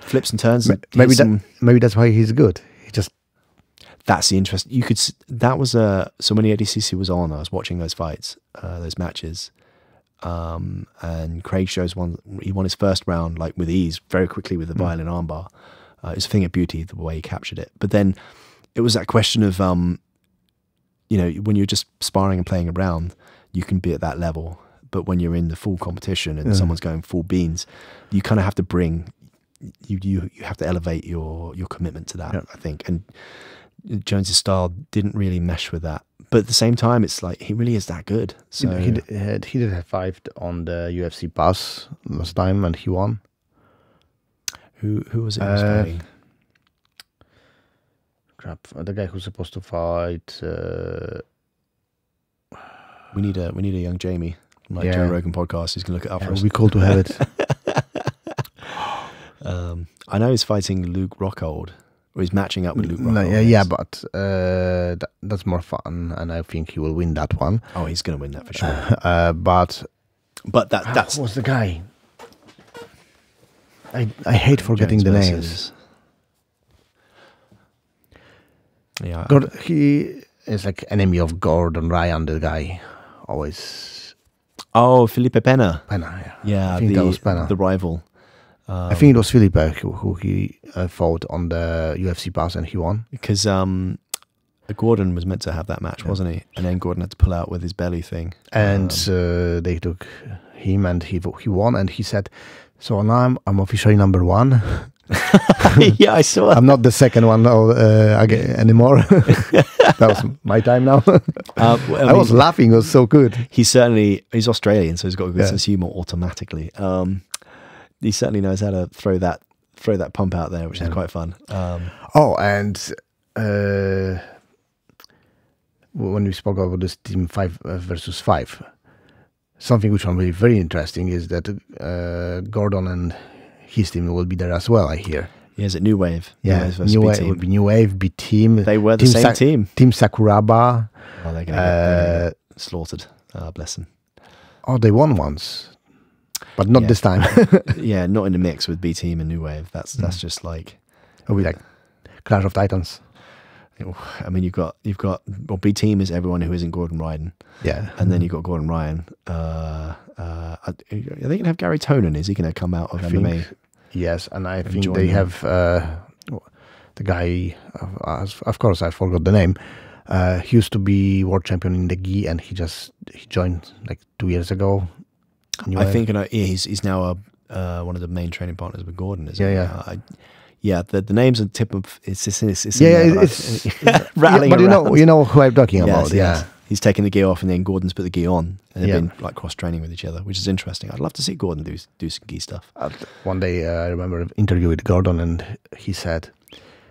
flips and turns. Maybe that's why he's good. That's the interest. That was so when the ADCC was on, I was watching those fights, those matches, and Craig shows he won his first round like with ease, very quickly with the violin armbar. It's a thing of beauty the way he captured it. But then it was that question of, when you're just sparring and playing around, you can be at that level. But when you're in the full competition and someone's going full beans, you kind of have to bring, you have to elevate your commitment to that. I think and. Jones's style didn't really mesh with that, but at the same time, it's like he really is that good. So he did have 5 on the UFC Pass last time, and he won. Who was it? Who was fighting? Crap! The guy who's supposed to fight. We need a young Jamie, like Joe Rogan podcast. He's gonna look it up for us. It'll be cool to have it. I know he's fighting Luke Rockhold. Or he's matching up with Luke Rockhold. But that's more fun, and I think he will win that one. Oh, he's going to win that for sure. But that's what's the guy? I hate forgetting the names. Yeah, he is like enemy of Gordon Ryan. The guy always. Oh, Felipe Pena. Yeah, I think that was Pena, the rival. I think it was Felipe who he fought on the UFC Pass, and he won. Because Gordon was meant to have that match, wasn't he? And then Gordon had to pull out with his belly thing. And they took him, and he won. And he said, "So now I'm officially number 1." Yeah, I saw. I'm not the second one anymore. That was my time now. I was laughing. It was so good. He's Australian, so he's got a good sense of humor automatically. He certainly knows how to throw that pump out there, which is quite fun. And when we spoke about this team 5 versus 5, something which I'm really very interesting is that Gordon and his team will be there as well. I hear. Yeah, is it New Wave? New Wave would be New Wave, B team. They were the same team. Team Sakuraba. Oh, they're going to get slaughtered. Bless them. Oh, they won once. But not this time. Yeah, not in the mix with B Team and New Wave. That's just like it'll be like Clash of Titans. I mean, you've got B Team is everyone who isn't Gordon Ryan. Yeah, and then you've got Gordon Ryan. Are they going to have Gary Tonin? Is he going to come out of MMA? Yes, and I think they have the guy. Of course, I forgot the name. He used to be world champion in the gi, and he joined like 2 years ago. I think he's now one of the main training partners with Gordon, isn't Yeah, he? Yeah, the names are tip of it's but rattling around. you know who I'm talking Yes, about. yes. Yeah, He's taken the gi off, and then Gordon's put the gi on, and they've Yeah. been like cross training with each other, which is interesting. I'd love to see Gordon do some gi stuff. one day I remember an interview with Gordon, and he said,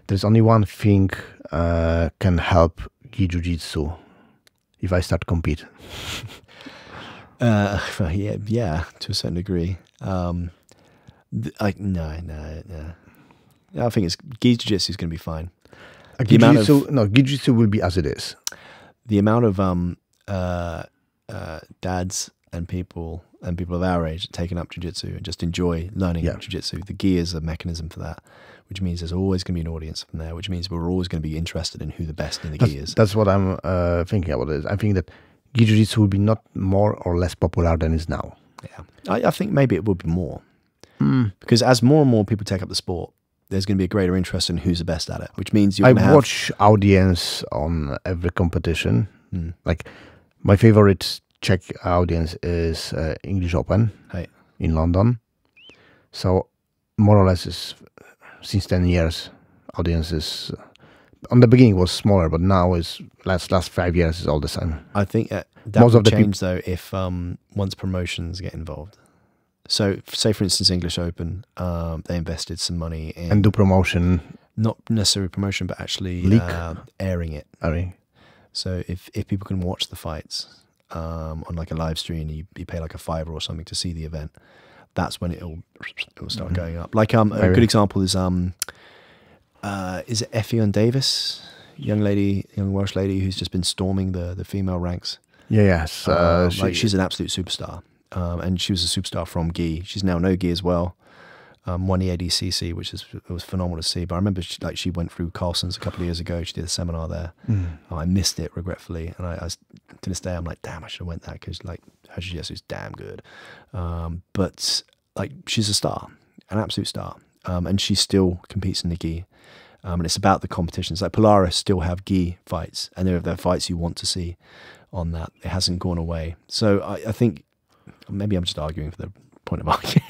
"There's only one thing can help gi jiu-jitsu if I start compete." Yeah, to a certain degree. No. I think it's gi jiu-jitsu is going to be fine. Gi jiu-jitsu will be as it is. The amount of dads and people of our age taking up jiu-jitsu and just enjoy learning jiu-jitsu. The gi is a mechanism for that, which means there's always going to be an audience from there, which means we're always going to be interested in who the best in the gi is. That's what I'm thinking about. I think that gi jiu-jitsu will be not more or less popular than it is now. Yeah, I think maybe it will be more. Because as more and more people take up the sport, there's going to be a greater interest in who's the best at it, which means you're going to have... I watch audience on every competition. Like, my favorite Czech audience is English Open in London. So, more or less, since 10 years, audience is... on the beginning was smaller, but now is last 5 years is all the same. I think that will change, though, if once promotions get involved. So, say for instance, English Open, they invested some money in... And do promotion. Not necessarily promotion, but actually airing it. So, if people can watch the fights on like a live stream, you pay like a $5 or something to see the event, that's when it will start going up. Like a good example is it Effion Davis, young Welsh lady who's just been storming the female ranks. Yes. She's an absolute superstar. And she was a superstar from gi. She's now no gi as well. Won the ADCC, which it was phenomenal to see. But I remember she went through Carlson's a couple of years ago. She did a seminar there. I missed it regretfully, and I to this day I'm like, damn, I should have went there because like her jiu-jitsu is damn good. But like she's a star, an absolute star, and she still competes in the gi. And it's about the competitions. Like Polaris still have gi fights, and they're fights you want to see on that. It hasn't gone away. So I think. Maybe I'm just arguing for the point of arguing.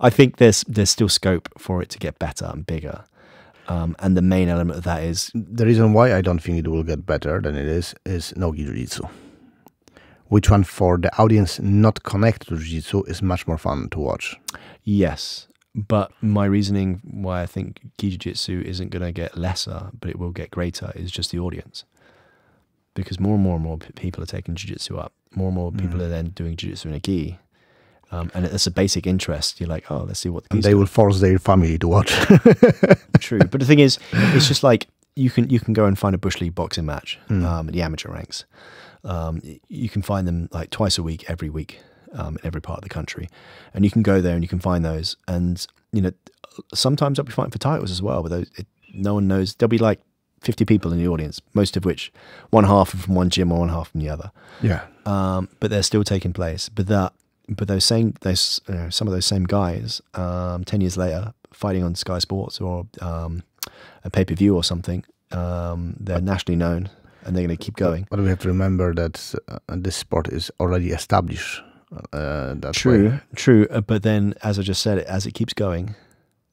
I think there's still scope for it to get better and bigger. And the main element of that is... The reason why I don't think it will get better than it is no gi jiu-jitsu. Which one for the audience not connected to jiu-jitsu is much more fun to watch. Yes, but my reasoning why I think gi jiu-jitsu isn't going to get lesser, but it will get greater, is just the audience. Because more and more people are taking jiu-jitsu up. More and more people are then doing jiu-jitsu in a gi. And it's a basic interest. You're like, oh, let's see what the gi's. And they will force their family to watch. True. But the thing is, it's just like, you can go and find a Bush League boxing match at the amateur ranks. You can find them like twice a week, every week, in every part of the country. And you can go there and you can find those. And, you know, sometimes they'll be fighting for titles as well. But no one knows. There'll be like 50 people in the audience, most of which one half from one gym or one half from the other. Yeah. But they're still taking place. But some of those same guys, 10 years later, fighting on Sky Sports or a pay-per-view or something, they're nationally known and they're going to keep going. But we have to remember that this sport is already established. True. But then, as I just said, as it keeps going,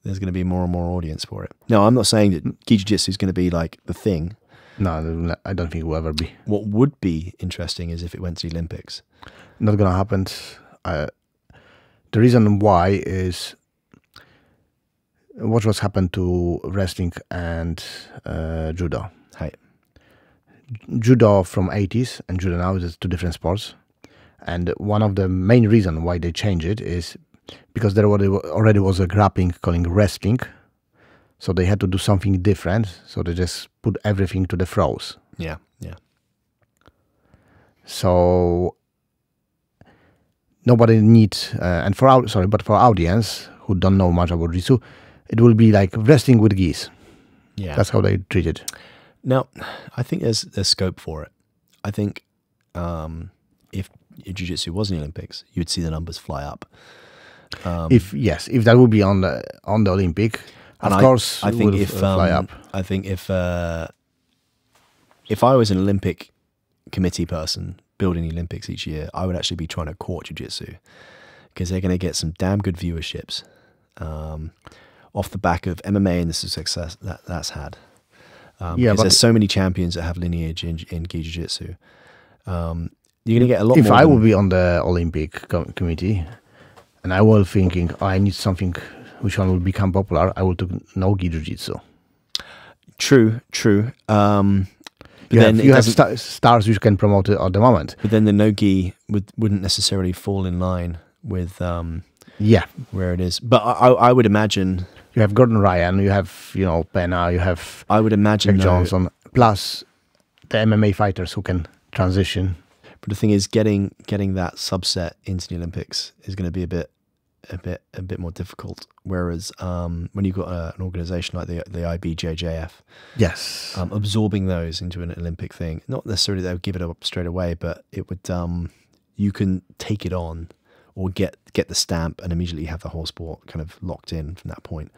there's going to be more and more audience for it. No, I'm not saying that gi jiu-jitsu is going to be like the thing. No, I don't think it will ever be. What would be interesting is if it went to the Olympics. Not going to happen. The reason why is watch what's happened to wrestling and judo. Hey. Judo from 80s and judo now is two different sports. And one of the main reasons why they change it is because there already was a grappling calling wrestling, so they had to do something different. So they just put everything to the throws. Yeah. So nobody needs, and for audience who don't know much about jiu-jitsu, it will be like wrestling with gis. Yeah, that's how they treat it. Now, I think there's scope for it. I think if jiu-jitsu was in the Olympics, you'd see the numbers fly up. If that would be on the Olympic, of course, I think fly up. I think if I was an Olympic committee person building the Olympics each year, I would actually be trying to court jiu-jitsu. because they're going to get some damn good viewerships off the back of MMA and the success that's had. Yeah, but there's so many champions that have lineage in gi jiu-jitsu. You're going to get a lot more. If I would be on the Olympic committee and I was thinking, I need something which one will become popular, I would do no gi jiu-jitsu. True. You have stars which can promote it at the moment. But then the no-gi wouldn't necessarily fall in line with where it is. But I would imagine... You have Gordon Ryan, you have, Pena, you have... I would imagine Jack Johnson, plus the MMA fighters who can transition. But the thing is, getting that subset into the Olympics is going to be a bit more difficult. Whereas when you've got an organization like the IBJJF, yes, absorbing those into an Olympic thing, not necessarily they would give it up straight away, but it would you can take it on or get the stamp and immediately have the whole sport kind of locked in from that point.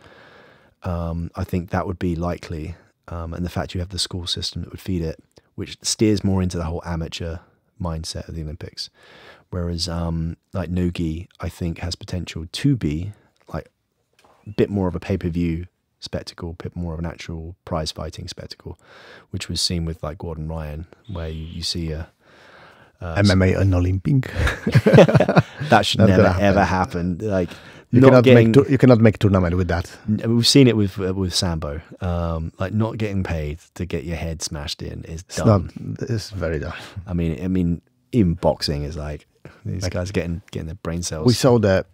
I think that would be likely, and the fact you have the school system that would feed it, which steers more into the whole amateur mindset of the Olympics. Whereas like no-gi, I think, has potential to be like a bit more of a pay-per-view spectacle, a bit more of an actual prize fighting spectacle, which was seen with like Gordon Ryan, where you see a MMA and Olympic. That should never ever happen. Like you cannot make tournament with that. We've seen it with Sambo. Like not getting paid to get your head smashed in is dumb. It's very dumb. I mean, even boxing is like these guys are getting their brain cells. We saw the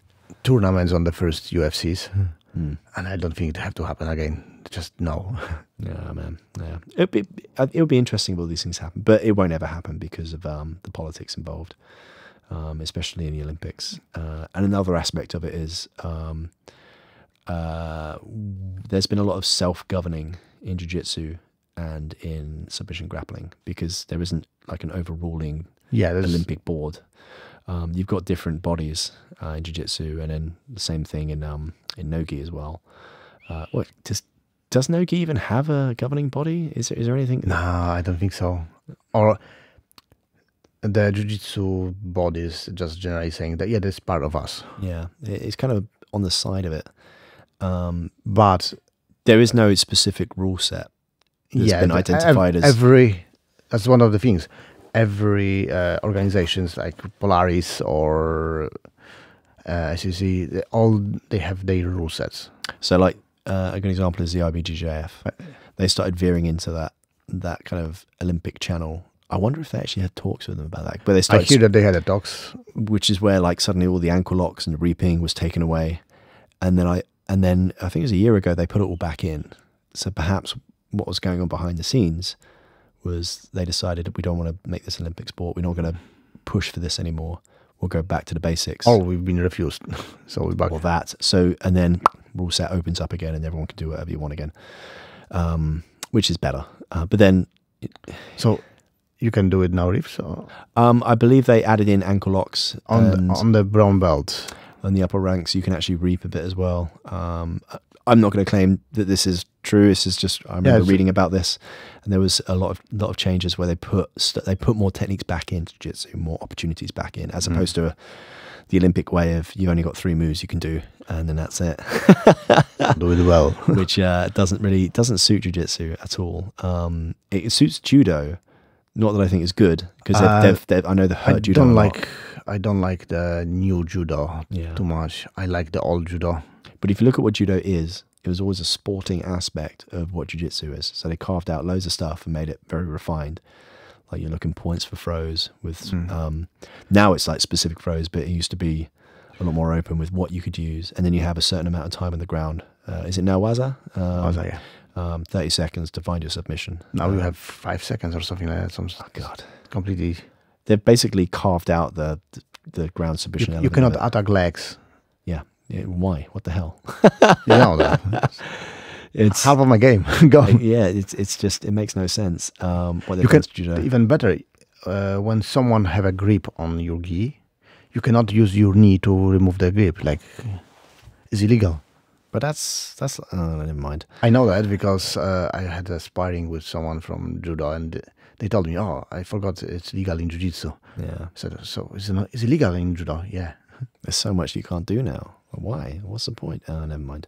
tournaments on the first UFCs, and I don't think it have to happen again. Just no. Yeah, man. Yeah, it'll be interesting will these things happen, but it won't ever happen because of the politics involved, especially in the Olympics. And another aspect of it is there's been a lot of self-governing in jiu-jitsu and in submission grappling because there isn't like an overruling Olympic board. You've got different bodies in jiu-jitsu, and then the same thing in no-gi as well. Does no-gi even have a governing body? Is there anything? No, I don't think so. Or the jiu-jitsu body is just generally saying that, that's part of us. Yeah, it's kind of on the side of it. But there is no specific rule set that's been identified as... That's one of the things. Every organizations like Polaris or SEC, they have their rule sets. So like a good example is the IBJJF. They started veering into that kind of Olympic channel. I wonder if they actually had talks with them about that. But I hear that they had talks, which is where like suddenly all the ankle locks and the reaping was taken away, and then I think it was a year ago they put it all back in. So perhaps what was going on behind the scenes was they decided we don't want to make this Olympic sport. We're not going to push for this anymore. We'll go back to the basics. Oh, we've been refused. So we're back. Or that. So, and then rule set opens up again and everyone can do whatever you want again, which is better. But then... So you can do it now, Reeves? Or? I believe they added in ankle locks. On the brown belt. On the upper ranks, you can actually reap a bit as well. I'm not going to claim that this is true. This is just I remember reading about this, and there was a lot of changes where they put more techniques back into jiu-jitsu, more opportunities back in, as opposed to the Olympic way of you've only got 3 moves you can do, and then that's it. Do it well, which doesn't suit jiu-jitsu at all. It suits judo, not that I think it's good because I know the hurt judo. I don't like the new judo too much. I like the old judo. But if you look at what judo is, it was always a sporting aspect of what jiu-jitsu is. So they carved out loads of stuff and made it very refined. Like you're looking points for throws with, now it's like specific throws, but it used to be a lot more open with what you could use. And then you have a certain amount of time on the ground. Is it now waza? Waza, yeah. 30 seconds to find your submission. Now you have 5 seconds or something like that. Oh God. Completely. They've basically carved out the ground submission. You cannot attack legs. Yeah, why? What the hell? You know that. It's half of my game. Go. It's just it makes no sense. What you can judo. Even better when someone have a grip on your gi, you cannot use your knee to remove the grip. Like it's illegal. But that's never mind. I know that because I had a sparring with someone from judo, and they told me, "Oh, I forgot it's legal in jiu-jitsu." Yeah. So it's illegal in judo. Yeah. There's so much you can't do now. Why? What's the point? Oh, never mind.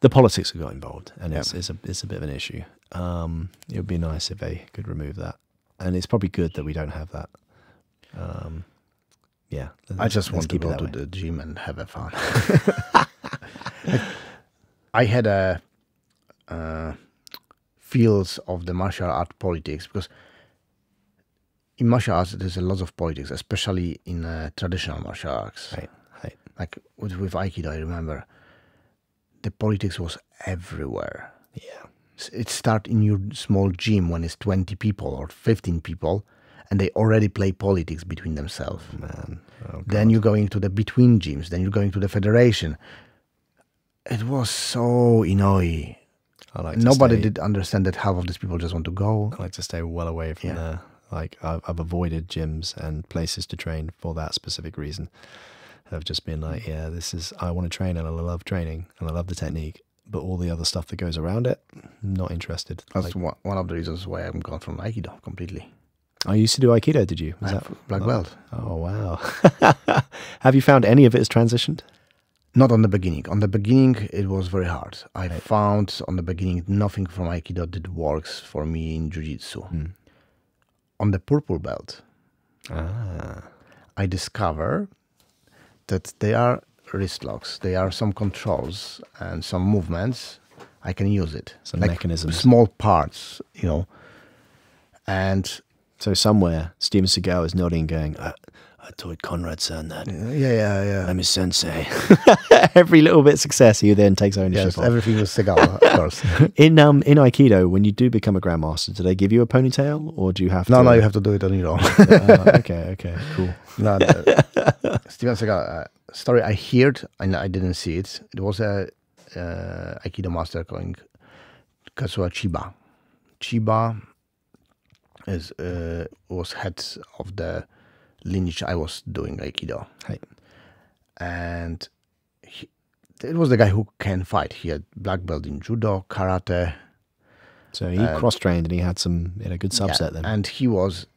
The politics have got involved, and it's a bit of an issue. It would be nice if they could remove that, and it's probably good that we don't have that. Yeah, I just want to go to the gym and have a fun. I had a feels of the martial art politics, because in martial arts there's a lot of politics, especially in traditional martial arts. Right. Like with Aikido, I remember the politics was everywhere. Yeah. It starts in your small gym when it's 20 people or 15 people, and they already play politics between themselves. Man. Oh, then you're going to the between gyms, then you're going to the federation. It was so annoying. Nobody did understand that half of these people just want to go. I like to stay well away from there. Like I've avoided gyms and places to train for that specific reason. I've just been like, yeah, I want to train and I love training and I love the technique, but all the other stuff that goes around it, not interested. That's one of the reasons why I'm gone from Aikido completely. I used to do Aikido, did you? Was that black belt? Oh, wow. Have you found any of it has transitioned? Not on the beginning. On the beginning, it was very hard. I found on the beginning nothing from Aikido that works for me in Jiu-Jitsu. On the purple belt, I discover that there are wrist locks, there are some controls and some movements. I can use it. Some mechanisms. Small parts, And so somewhere, Steven Seagal is nodding, going, I taught Konrad-san that. Yeah. I'm his sensei. Every little bit of success, he then takes ownership of. Everything was Seagal, of course. In Aikido, when you do become a grandmaster, do they give you a ponytail, or do you have to? No, you have to do it on your own. Okay, cool. No, Steven Seagal story I heard, and I didn't see it. It was a Aikido master called Kazuo Chiba. Chiba was head of the lineage I was doing Aikido. Right. And it was the guy who can fight. He had black belt in judo, karate. So he cross-trained and he had a good subset then. And he was,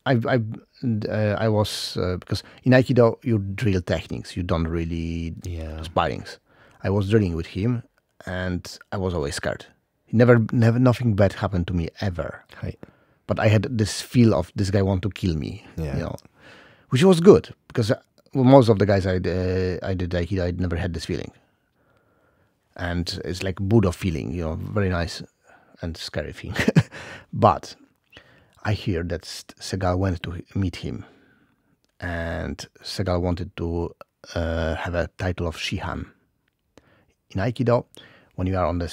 I was, because in Aikido you drill techniques, you don't really sparrings. I was drilling with him and I was always scared. Never, nothing bad happened to me ever. Right. But I had this feel of this guy want to kill me, which was good because most of the guys I did Aikido, I never had this feeling. And it's like Buddha feeling, very nice and scary thing. But I hear that Seagal went to meet him, and Seagal wanted to have a title of Shihan. In Aikido, when you are on the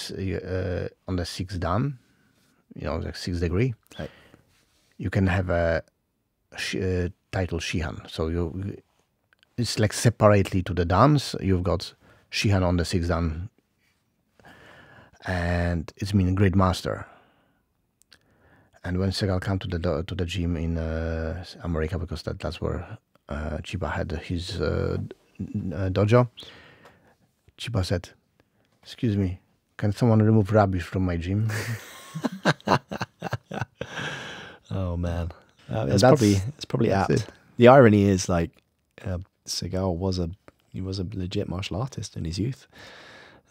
sixth dan, like 6th degree, right, you can have a title Shihan. So it's like separately to the dans. You've got Shihan on the 6th dan, and it's mean great master. And when Seagal came to the gym in America, because that's where Chiba had his dojo, Chiba said, "Excuse me, can someone remove rubbish from my gym?" Oh man, it's probably apt. It. The irony is, like, Seagal was a legit martial artist in his youth.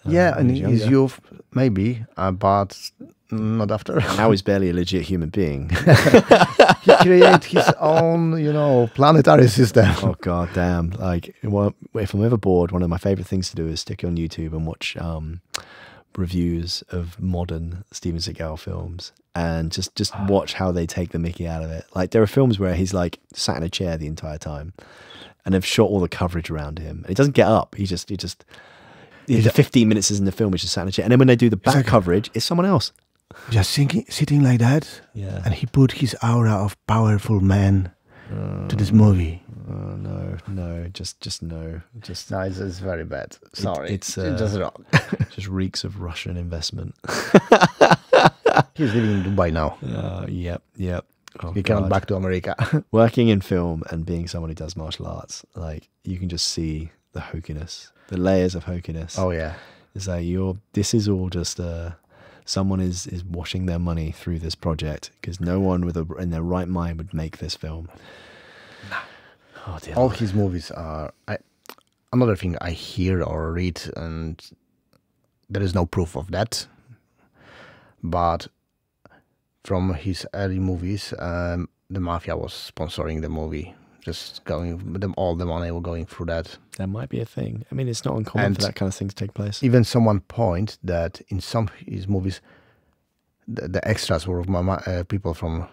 In his youth, maybe, but not after. Now he's barely a legit human being. He created his own, planetary system. Oh god damn! Like, if I'm ever bored, one of my favorite things to do is stick on YouTube and watch reviews of modern Steven Seagal films, and just watch how they take the mickey out of it. Like, there are films where he's like sat in a chair the entire time, and they've shot all the coverage around him, and he doesn't get up. He just the 15 minutes is in the film, he's just sat in a chair, and then when they do the back coverage, it's someone else. Just sitting like that, and he put his aura of powerful man to this movie. No, just no. No, it's very bad. Sorry, it's just wrong. Just reeks of Russian investment. He's living in Dubai now. Yep. Oh, he came back to America. Working in film and being someone who does martial arts, like, you can just see the hokiness, the layers of hokiness. Oh yeah, it's like this is all just someone is washing their money through this project, because no one in their right mind would make this film. Oh dear. All his movies are. Another thing I hear or read, and there is no proof of that, but from his early movies, the mafia was sponsoring the movie, just all the money were going through that. That might be a thing. I mean, it's not uncommon for that kind of thing to take place. Even someone point that in some of his movies, the extras were people from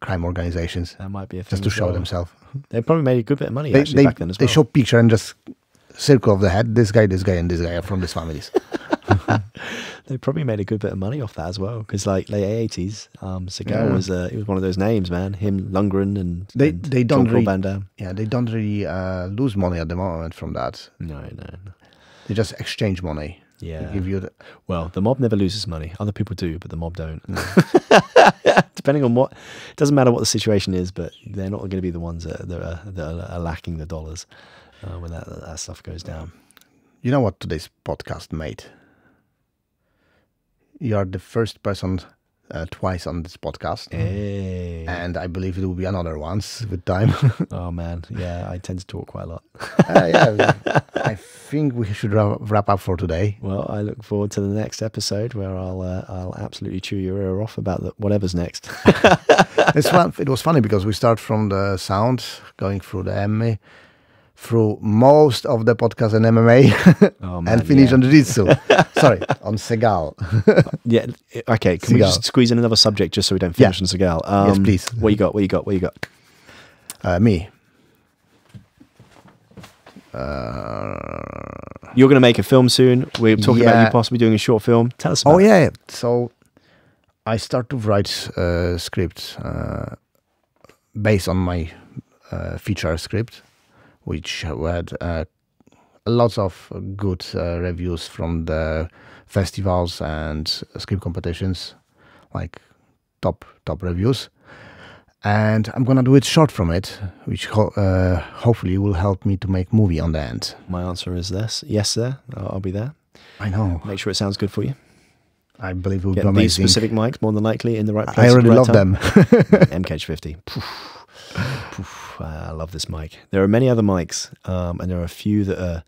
crime organizations. That might be a thing. Just to show themselves. They probably made a good bit of money back then as well. They show picture and just circle of the head. This guy, and this guy are from these families. They probably made a good bit of money off that as well, because like late 80s, Seagal was he was one of those names, man. Him, Lundgren, and they don't Jean-Claude Van Damme. Yeah, they don't really lose money at the moment from that. No. They just exchange money. Yeah. They give you well, the mob never loses money. Other people do, but the mob don't. Depending on what, it doesn't matter what the situation is, but they're not going to be the ones that are lacking the dollars when that stuff goes down. You know what today's podcast made? You are the first person twice on this podcast. Hey. And I believe it will be another once with time. Oh, man. Yeah, I tend to talk quite a lot. I think we should wrap up for today. Well, I look forward to the next episode where I'll absolutely chew your ear off about whatever's next. It was funny because we start from the sound, going through the Emmy, through most of the podcast and MMA, and finish on Jiu-Jitsu. Sorry, on Seagal. Yeah, okay. Can we just squeeze in another subject just so we don't finish on Seagal? Yes, please. What you got? Me. You're going to make a film soon. We're talking about you possibly doing a short film. Tell us about it. Oh, yeah. So I start to write a script based on my feature script, which had lots of good reviews from the festivals and script competitions, like top reviews. And I'm gonna do it short from it, which hopefully will help me to make movie on the end. My answer is this: yes, sir. I'll be there. I know. Make sure it sounds good for you. I believe it will be Get amazing. these specific mics more than likely in the right place. I already love them. MKH50. I love this mic. There are many other mics, and there are a few that are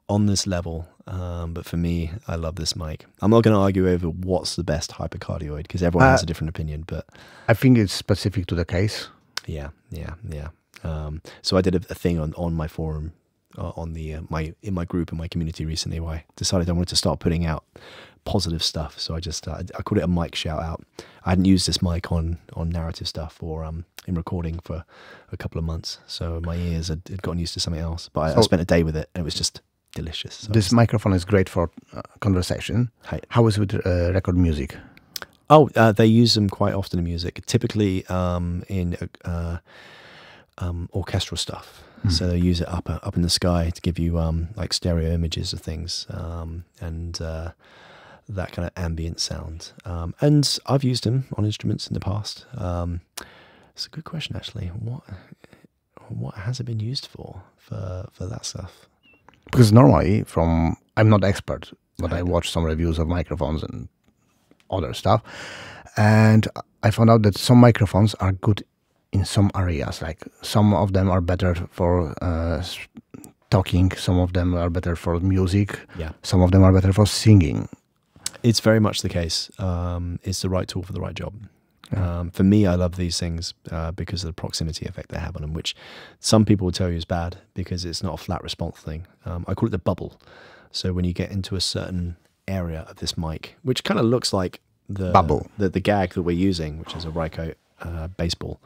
on this level. But for me, I love this mic. I'm not going to argue over what's the best hypercardioid because everyone has a different opinion. But I think it's specific to the case. Yeah. So I did a thing on my forum, in my group in my community recently, where I decided I wanted to start putting out positive stuff. So I called it a mic shout out. I hadn't used this mic on narrative stuff or in recording for a couple of months, so my ears had gotten used to something else. But I spent a day with it, and it was just delicious. So this microphone is great for conversation. How is it with record music? Oh, they use them quite often in music, typically in orchestral stuff. So they use it up in the sky to give you like stereo images of things and that kind of ambient sound. And I've used them on instruments in the past. It's a good question, actually. What has it been used for that stuff? Because normally, I'm not expert, but I watch some reviews of microphones and other stuff, and I found out that some microphones are good in some areas. Like some of them are better for talking, some of them are better for music, some of them are better for singing. It's very much the case. It's the right tool for the right job. For me, I love these things because of the proximity effect they have on them, which some people will tell you is bad because it's not a flat response thing. I call it the bubble. So when you get into a certain area of this mic, which kind of looks like the bubble, the gag that we're using, which is a Ryko baseball,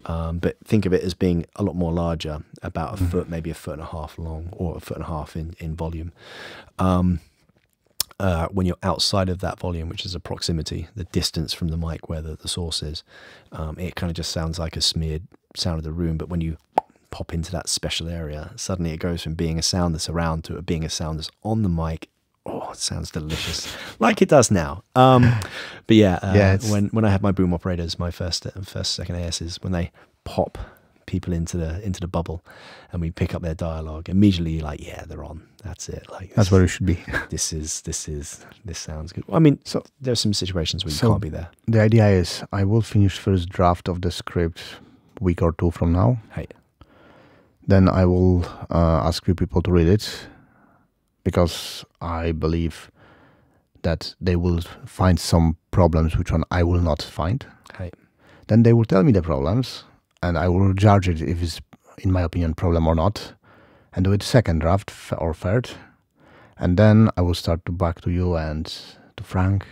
but think of it as being a lot more larger, about a foot, maybe a foot and a half long, or a foot and a half in volume. When you're outside of that volume, which is a proximity, the distance from the mic where the source is, it kind of just sounds like a smeared sound of the room. But when you pop into that special area, suddenly it goes from being a sound that's around to it being a sound that's on the mic. Oh, it sounds delicious, like it does now. But when I have my boom operators, my first second ASs, when they pop people into the bubble and we pick up their dialogue, immediately you're like, yeah, they're on. That's it. Like that's where it should be. This sounds good. I mean, so there's some situations where you can't be there. The idea is I will finish first draft of the script week or two from now. then I will ask few people to read it, because I believe that they will find some problems which one I will not find. Hey. Then they will tell me the problems, and I will judge it if it's, in my opinion, problem or not, and do it second draft or third, and then I will start to back to you and to Frank.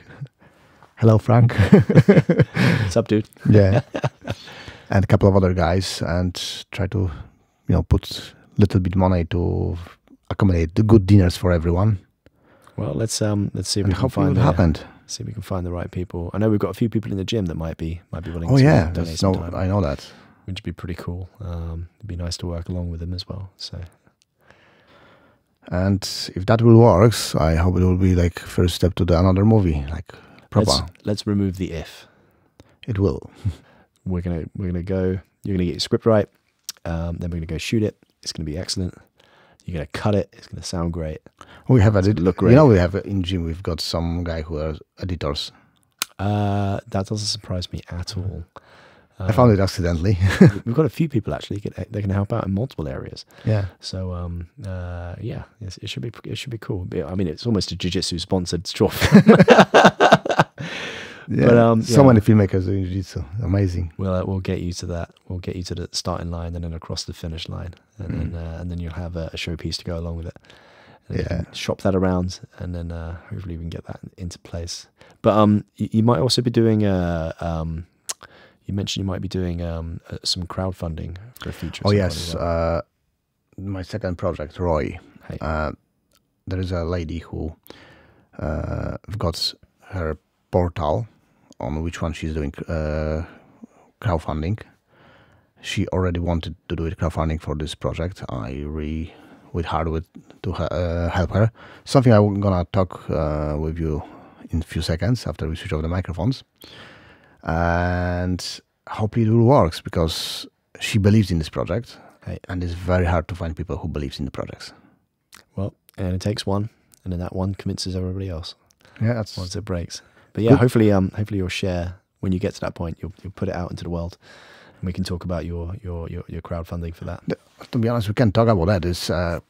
Hello, Frank. What's up, dude? Yeah. And a couple of other guys, and try to, put little bit money to accommodate the good dinners for everyone. Well, let's see if we can find see if we can find the right people. I know we've got a few people in the gym that might be willing to donate some time. I know that. Which would be pretty cool. It'd be nice to work along with them as well. So, and if that will work, I hope it will be like first step to another movie, like proper. Let's remove the if. It will. We're gonna go. You're gonna get your script right. Then we're gonna go shoot it. It's gonna be excellent. You're gonna cut it. It's gonna sound great. We have edit. Look great. We have in gym. We've got some guy who are editors. That doesn't surprise me at all. I found it accidentally. We've got a few people actually. They can help out in multiple areas. Yeah. So yeah, it should be cool. I mean, it's almost a jiu-jitsu sponsored short. Yeah. But, so many filmmakers doing jiu-jitsu. Amazing. We'll get you to that. We'll get you to the starting line and then across the finish line, and then you'll have a showpiece to go along with it. And you can shop that around, and then hopefully we can get that into place. But you might also be doing you mentioned you might be doing some crowdfunding for a future. Oh yes, my second project, Roy. Hey. There is a lady who got her portal on which one she's doing crowdfunding. She already wanted to do it crowdfunding for this project. I really worked hard to help her. Something I'm gonna talk with you in a few seconds after we switch off the microphones. And hopefully it will work, because she believes in this project. Hey. And it's very hard to find people who believes in the projects. Well, and it takes one, and then that one convinces everybody else. Yeah, that's once it breaks. But yeah, hopefully you'll share when you get to that point. You'll put it out into the world, and we can talk about your crowdfunding for that. To be honest, we can talk about that. It's a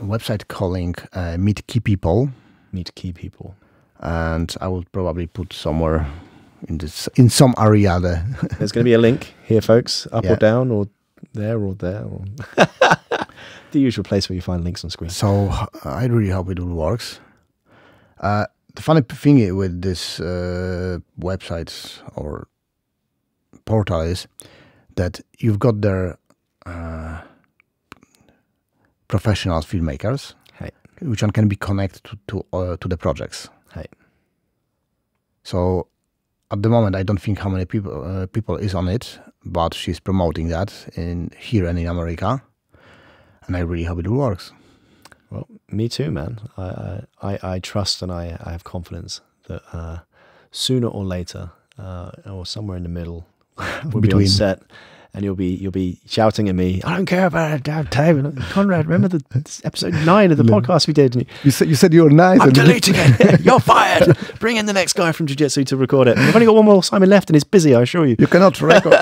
website calling Meet Key People. Meet Key People. And I will probably put somewhere in some area there. There's going to be a link here, folks, up or down, or there, or there, or the usual place where you find links on screen. So I really hope it will work. The funny thing with this website or portal is that you've got their professional filmmakers, which one can be connected to the projects. So at the moment, I don't think how many people is on it, but she's promoting that here and in America, and I really hope it works. Well, me too, man. I trust and I have confidence that sooner or later, or somewhere in the middle, we'll be on set, and you'll be shouting at me, "I don't care about it, damn Dave. Konrad, remember the episode 9 of the podcast we did? And you said you were nice. I'm deleting it. You're fired. Bring in the next guy from Jiu-Jitsu to record it. We've only got one more Simon left, and he's busy. I assure you. You cannot record.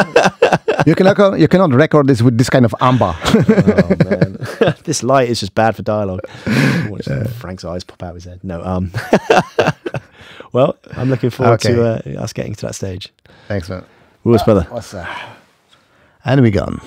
you cannot record this with this kind of amber. Oh man, this light is just bad for dialogue. Watch Frank's eyes pop out of his head. No, well, I'm looking forward to us getting to that stage. Thanks, man. Who's brother? What's that? And we gone.